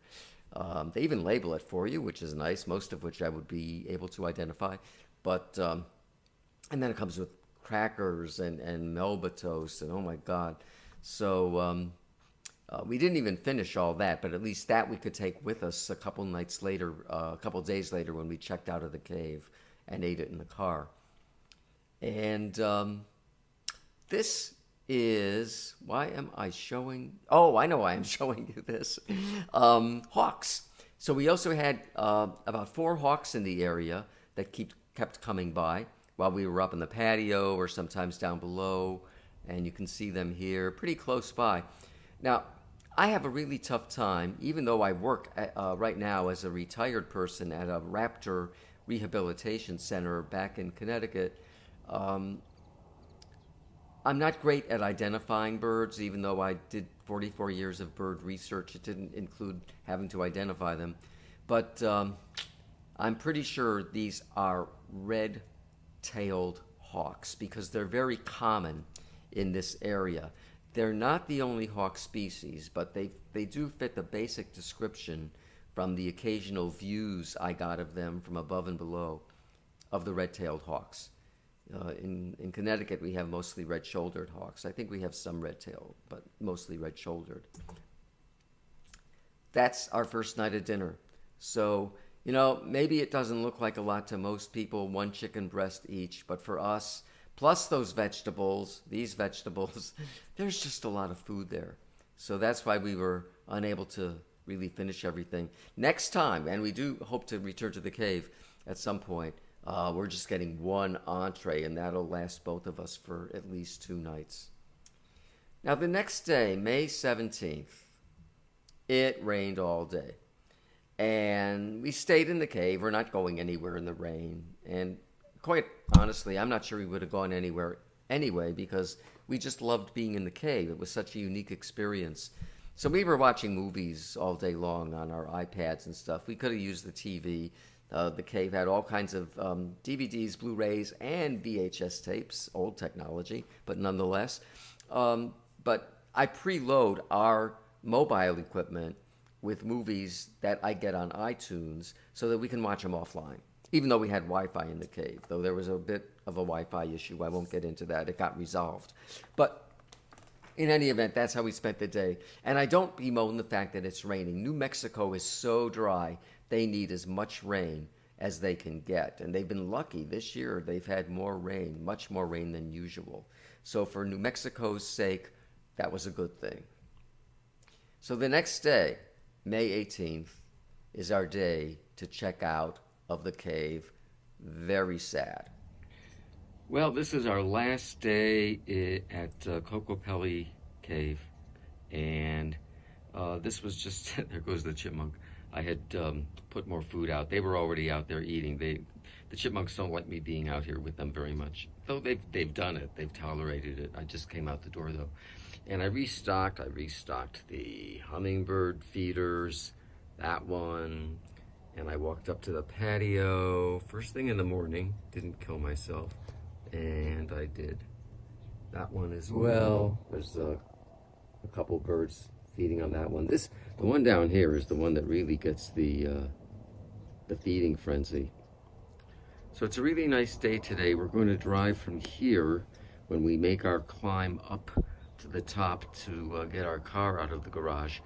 They even label it for you, which is nice, most of which I would be able to identify. But, and then it comes with crackers and Melba toast, and oh my God. So we didn't even finish all that, but at least that we could take with us a couple nights later, a couple days later when we checked out of the cave and ate it in the car. And this is, why am I showing, oh, I know why I'm showing you this. Hawks. So we also had about 4 hawks in the area that kept coming by while we were up in the patio or sometimes down below. and you can see them here pretty close by. Now, I have a really tough time, even though I work right now as a retired person at a raptor rehabilitation center back in Connecticut. I'm not great at identifying birds, even though I did 44 years of bird research. It didn't include having to identify them. But I'm pretty sure these are red-tailed hawks because they're very common in this area. They're not the only hawk species, but they do fit the basic description from the occasional views I got of them from above and below of the red-tailed hawks. In Connecticut, we have mostly red-shouldered hawks. I think we have some red-tailed, but mostly red-shouldered. That's our first night of dinner. So, maybe it doesn't look like a lot to most people, one chicken breast each, but for us, plus these vegetables, there's just a lot of food there. So that's why we were unable to really finish everything. Next time, and we do hope to return to the cave at some point, we're just getting one entree, and that'll last both of us for at least 2 nights. Now, the next day, May 17th, it rained all day. And we stayed in the cave. We're not going anywhere in the rain. And quite honestly, I'm not sure we would have gone anywhere anyway because we just loved being in the cave. It was such a unique experience. So we were watching movies all day long on our iPads and stuff. We could have used the TV. The cave had all kinds of DVDs, Blu-rays, and VHS tapes, old technology, but nonetheless. But I preload our mobile equipment with movies that I get on iTunes so that we can watch them offline, even though we had Wi-Fi in the cave, though there was a bit of a Wi-Fi issue. I won't get into that. It got resolved. But in any event, that's how we spent the day. And I don't bemoan the fact that it's raining. New Mexico is so dry, they need as much rain as they can get. And they've been lucky. This year, they've had more rain, much more rain than usual. So for New Mexico's sake, that was a good thing. So the next day, May 18th, is our day to check out of the cave. Very sad. Well, this is our last day at Kokopelli Cave, and this was just, there goes the chipmunk. I had put more food out. They were already out there eating. The chipmunks don't like me being out here with them very much, though they've done it. They've tolerated it. I just came out the door, though. And I restocked the hummingbird feeders, that one, and I walked up to the patio first thing in the morning, didn't kill myself, and I did that one as well. There's a couple birds feeding on that one. The one down here is the one that really gets the feeding frenzy. So it's a really nice day today. We're going to drive from here when we make our climb up to the top to get our car out of the garage.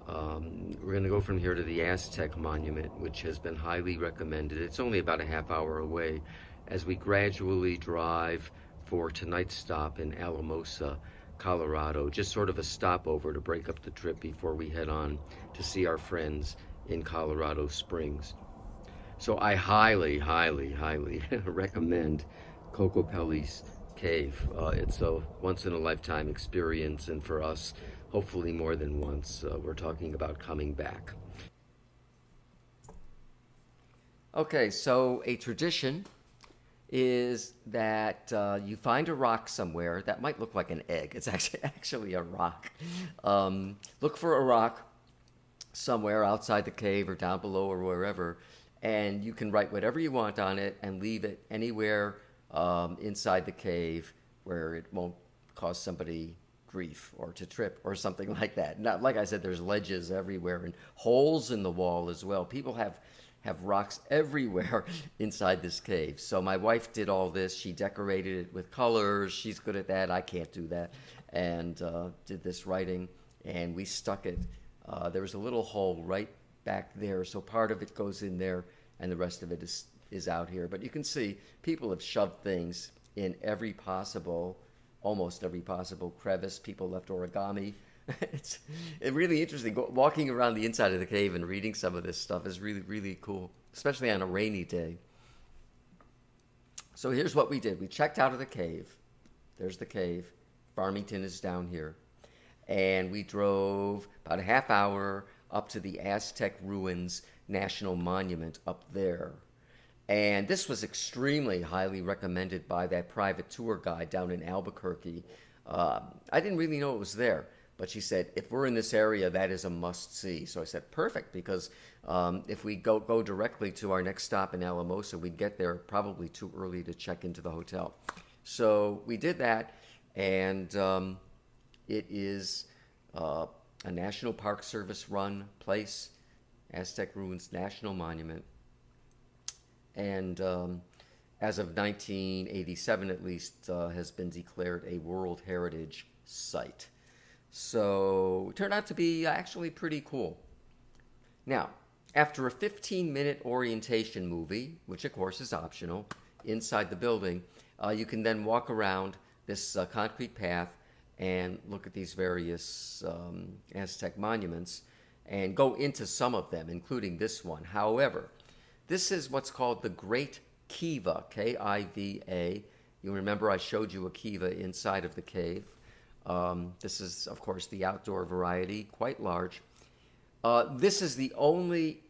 We're going to go from here to the Aztec Monument, which has been highly recommended. It's only about a half hour away as we gradually drive for tonight's stop in Alamosa, Colorado. Just sort of a stopover to break up the trip before we head on to see our friends in Colorado Springs. So I highly, highly, highly recommend Kokopelli's Cave. It's a once-in-a-lifetime experience, and for us, hopefully more than once. We're talking about coming back. Okay, so a tradition is that you find a rock somewhere that might look like an egg. It's actually a rock. Look for a rock somewhere outside the cave or down below or wherever, and you can write whatever you want on it and leave it anywhere inside the cave where it won't cause somebody grief or to trip or something like that. Not, like I said, there's ledges everywhere and holes in the wall as well. People have rocks everywhere inside this cave. So my wife did all this. She decorated it with colors. She's good at that. I can't do that. And did this writing, and we stuck it. There was a little hole right back there, so part of it goes in there, and the rest of it is out here. But you can see people have shoved things in almost every possible crevice. People left origami. It's really interesting. Walking around the inside of the cave and reading some of this stuff is really, really cool, especially on a rainy day. So here's what we did. We checked out of the cave. There's the cave. Farmington is down here. And we drove about a half hour up to the Aztec Ruins National Monument up there. And this was extremely highly recommended by that private tour guide down in Albuquerque. I didn't really know it was there, but she said, if we're in this area, that is a must-see. So I said, perfect, because if we go directly to our next stop in Alamosa, we'd get there probably too early to check into the hotel. So we did that, and it is a National Park Service run place, Aztec Ruins National Monument. And as of 1987 at least, has been declared a World Heritage Site. So it turned out to be actually pretty cool. Now, after a 15-minute orientation movie, which of course is optional, inside the building, you can then walk around this concrete path and look at these various Aztec monuments and go into some of them, including this one. However, this is what's called the Great Kiva, K-I-V-A. You remember I showed you a kiva inside of the cave. This is, of course, the outdoor variety, quite large. This is the only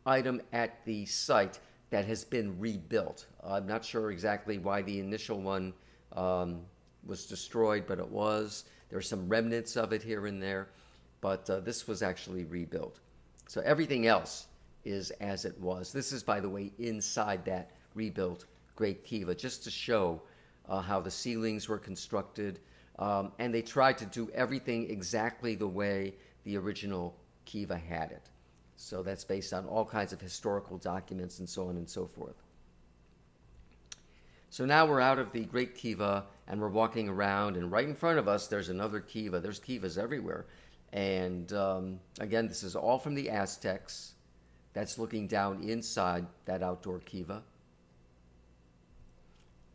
item at the site that has been rebuilt. I'm not sure exactly why the initial one was destroyed, but it was. There are some remnants of it here and there, but this was actually rebuilt. So everything else is as it was. This is, by the way, inside that rebuilt Great Kiva, just to show how the ceilings were constructed. And they tried to do everything exactly the way the original Kiva had it. So that's based on all kinds of historical documents and so on and so forth. So now we're out of the Great Kiva and we're walking around, and right in front of us there's another Kiva. There's Kivas everywhere. And again, this is all from the Aztecs. That's looking down inside that outdoor Kiva.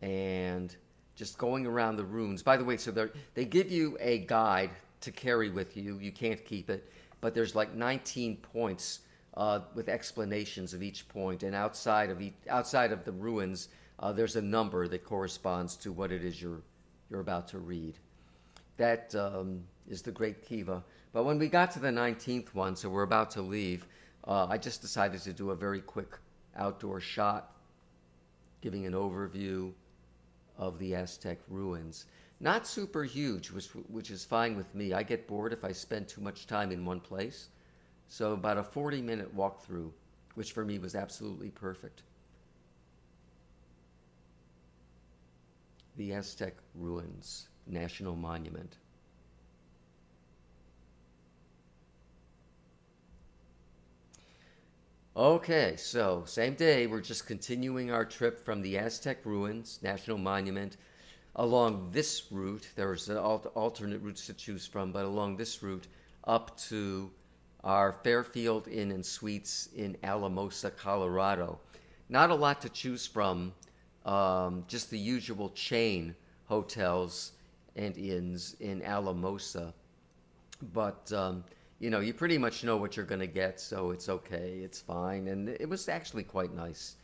And just going around the ruins. By the way, so they give you a guide to carry with you. You can't keep it. But there's like 19 points with explanations of each point. And outside of the ruins, there's a number that corresponds to what it is you're about to read. That is the Great Kiva. But when we got to the 19th one, so we're about to leave, I just decided to do a very quick outdoor shot, giving an overview of the Aztec ruins. Not super huge, which is fine with me. I get bored if I spend too much time in one place. So about a 40-minute walkthrough, which for me was absolutely perfect. The Aztec Ruins National Monument. Okay, so same day, we're just continuing our trip from the Aztec Ruins National Monument along this route. There's alternate routes to choose from, but along this route up to our Fairfield Inn and Suites in Alamosa, Colorado. Not a lot to choose from, just the usual chain hotels and inns in Alamosa. But you pretty much know what you're going to get, so it's okay, it's fine. And it was actually quite nice.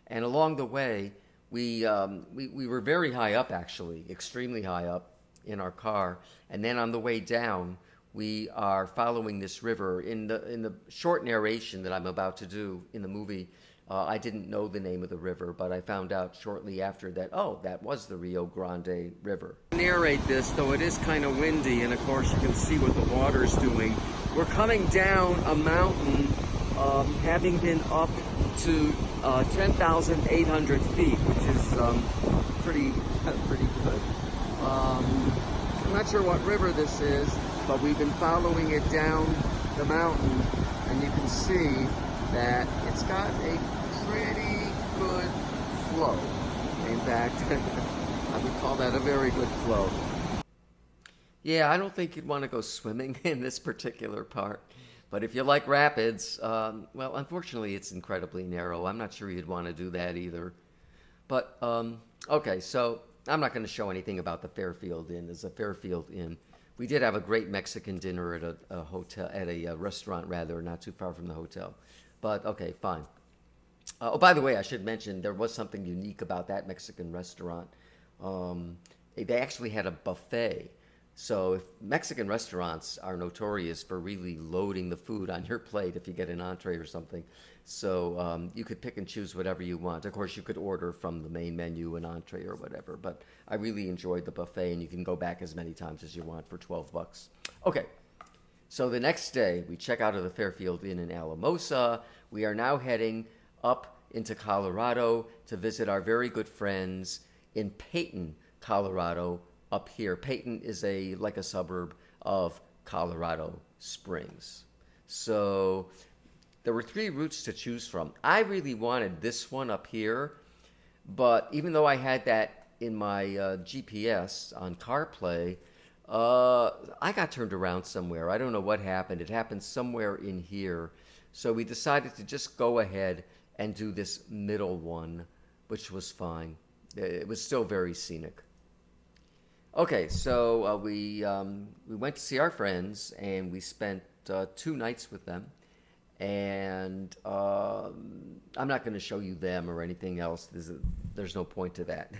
And along the way, we were very high up, actually, extremely high up in our car. And then on the way down, we are following this river. In the short narration that I'm about to do in the movie, I didn't know the name of the river, but I found out shortly after that, that was the Rio Grande River. Narrate this, though it is kind of windy, and of course you can see what the water's doing. We're coming down a mountain, having been up to 10,800 feet, which is pretty good. I'm not sure what river this is, but we've been following it down the mountain, and you can see that it's got a pretty good flow. In fact, I would call that a very good flow. Yeah, I don't think you'd want to go swimming in this particular part. But if you like rapids, well, unfortunately, it's incredibly narrow. I'm not sure you'd want to do that either. But, okay, so I'm not going to show anything about the Fairfield Inn. There's a Fairfield Inn. We did have a great Mexican dinner at a hotel, at a restaurant, rather, not too far from the hotel. But, okay, fine. By the way, I should mention there was something unique about that Mexican restaurant. they actually had a buffet. So if Mexican restaurants are notorious for really loading the food on your plate if you get an entree or something. So you could pick and choose whatever you want. Of course, you could order from the main menu an entree or whatever, but I really enjoyed the buffet, and you can go back as many times as you want for $12. Okay, so the next day we check out of the Fairfield Inn in Alamosa. We are now heading up into Colorado to visit our very good friends in Peyton, Colorado, up here. Peyton is like a suburb of Colorado Springs. So there were 3 routes to choose from. I really wanted this one up here, but even though I had that in my GPS on CarPlay, I got turned around somewhere. I don't know what happened. It happened somewhere in here. So we decided to just go ahead and do this middle one, which was fine. It was still very scenic. Okay, so we went to see our friends, and we spent 2 nights with them. And I'm not going to show you them or anything else. There's no point to that.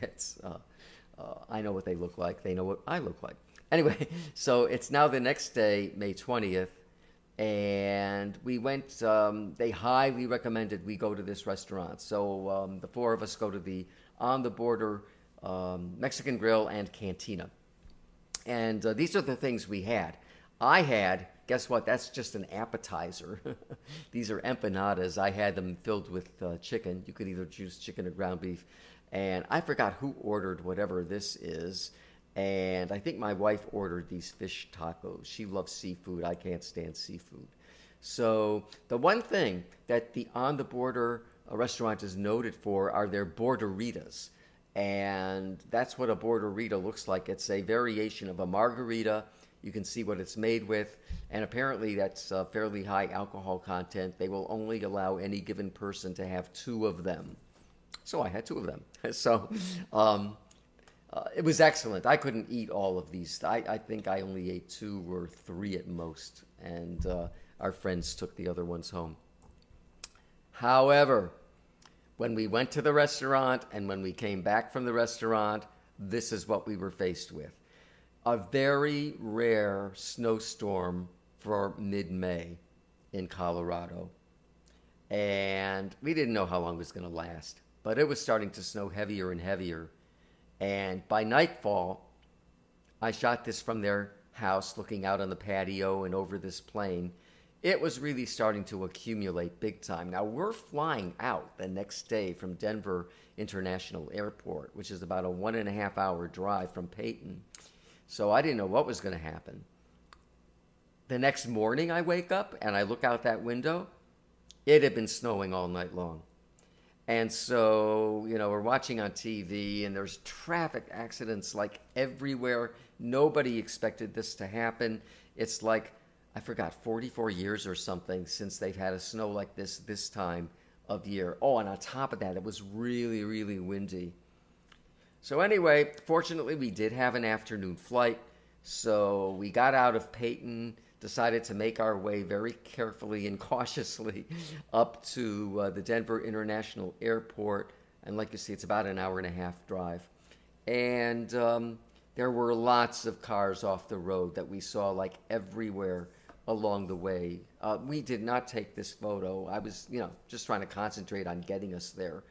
I know what they look like. They know what I look like. Anyway, so it's now the next day, May 20th, and we went. They highly recommended we go to this restaurant. So the 4 of us go to the On the Border Mexican Grill and Cantina. And these are the things we had. I had, guess what? That's just an appetizer. These are empanadas. I had them filled with chicken. You could either choose chicken or ground beef. And I forgot who ordered whatever this is. And I think my wife ordered these fish tacos. She loves seafood. I can't stand seafood. So the one thing that the On the Border restaurant is noted for are their borderitas. And that's what a borderita looks like. It's a variation of a margarita. You can see what it's made with. And apparently that's fairly high alcohol content. They will only allow any given person to have 2 of them. So I had 2 of them. So it was excellent. I couldn't eat all of these. I think I only ate 2 or 3 at most. And our friends took the other ones home. However, when we went to the restaurant and when we came back from the restaurant, this is what we were faced with. A very rare snowstorm for mid-May in Colorado. And we didn't know how long it was going to last, but it was starting to snow heavier and heavier. And by nightfall, I shot this from their house looking out on the patio and over this plain. It was really starting to accumulate big time. Now, we're flying out the next day from Denver International Airport, which is about a 1.5-hour drive from Peyton. So I didn't know what was going to happen. The next morning, I wake up and I look out that window. It had been snowing all night long. And so, we're watching on TV, and there's traffic accidents like everywhere. Nobody expected this to happen. It's like, I forgot, 44 years or something since they've had a snow like this time of year. Oh, and on top of that, it was really, really windy. So anyway, fortunately, we did have an afternoon flight. So we got out of Peyton, decided to make our way very carefully and cautiously up to the Denver International Airport. And like you see, it's about an 1.5-hour drive. And there were lots of cars off the road that we saw like everywhere along the way. We did not take this photo. I was, just trying to concentrate on getting us there.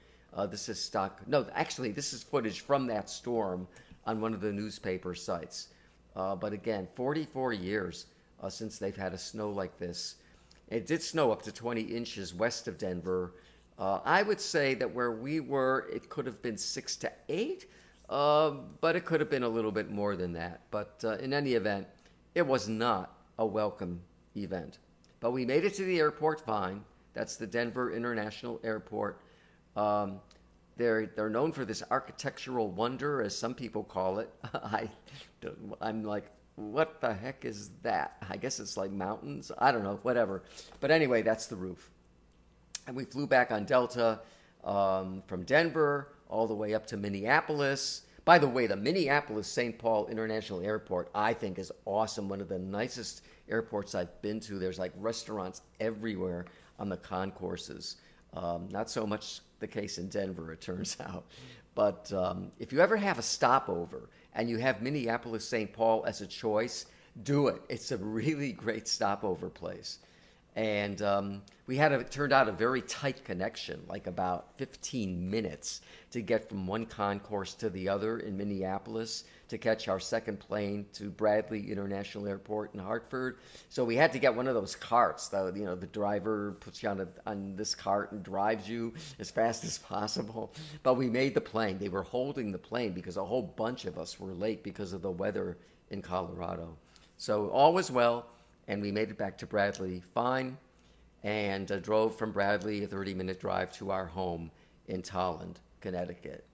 This is stock. No, actually, this is footage from that storm on one of the newspaper sites. But again, 44 years since they've had a snow like this. It did snow up to 20 inches west of Denver. I would say that where we were, it could have been 6 to 8, but it could have been a little bit more than that. But in any event, it was not a welcome event. But we made it to the airport fine. That's the Denver International Airport. They're known for this architectural wonder, as some people call it. I'm like, what the heck is that? I guess it's like mountains. I don't know, whatever. But anyway, that's the roof. And we flew back on Delta from Denver all the way up to Minneapolis. By the way, the Minneapolis-St. Paul International Airport, I think, is awesome. One of the nicest airports I've been to. There's like restaurants everywhere on the concourses. Not so much the case in Denver, it turns out. But if you ever have a stopover and you have Minneapolis St. Paul as a choice, do it. It's a really great stopover place. And it turned out a very tight connection, like about 15 minutes to get from one concourse to the other in Minneapolis to catch our second plane to Bradley International Airport in Hartford. So we had to get one of those carts, though. You know, the driver puts you on this cart and drives you as fast as possible. But we made the plane. They were holding the plane because a whole bunch of us were late because of the weather in Colorado. So all was well, and we made it back to Bradley fine, and drove from Bradley a 30-minute drive to our home in Tolland, Connecticut.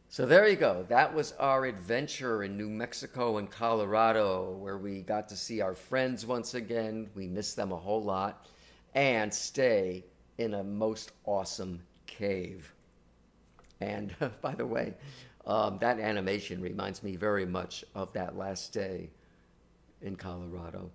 So there you go. That was our adventure in New Mexico and Colorado, where we got to see our friends once again. We missed them a whole lot, and stay in a most awesome cave. And by the way, that animation reminds me very much of that last day in Colorado.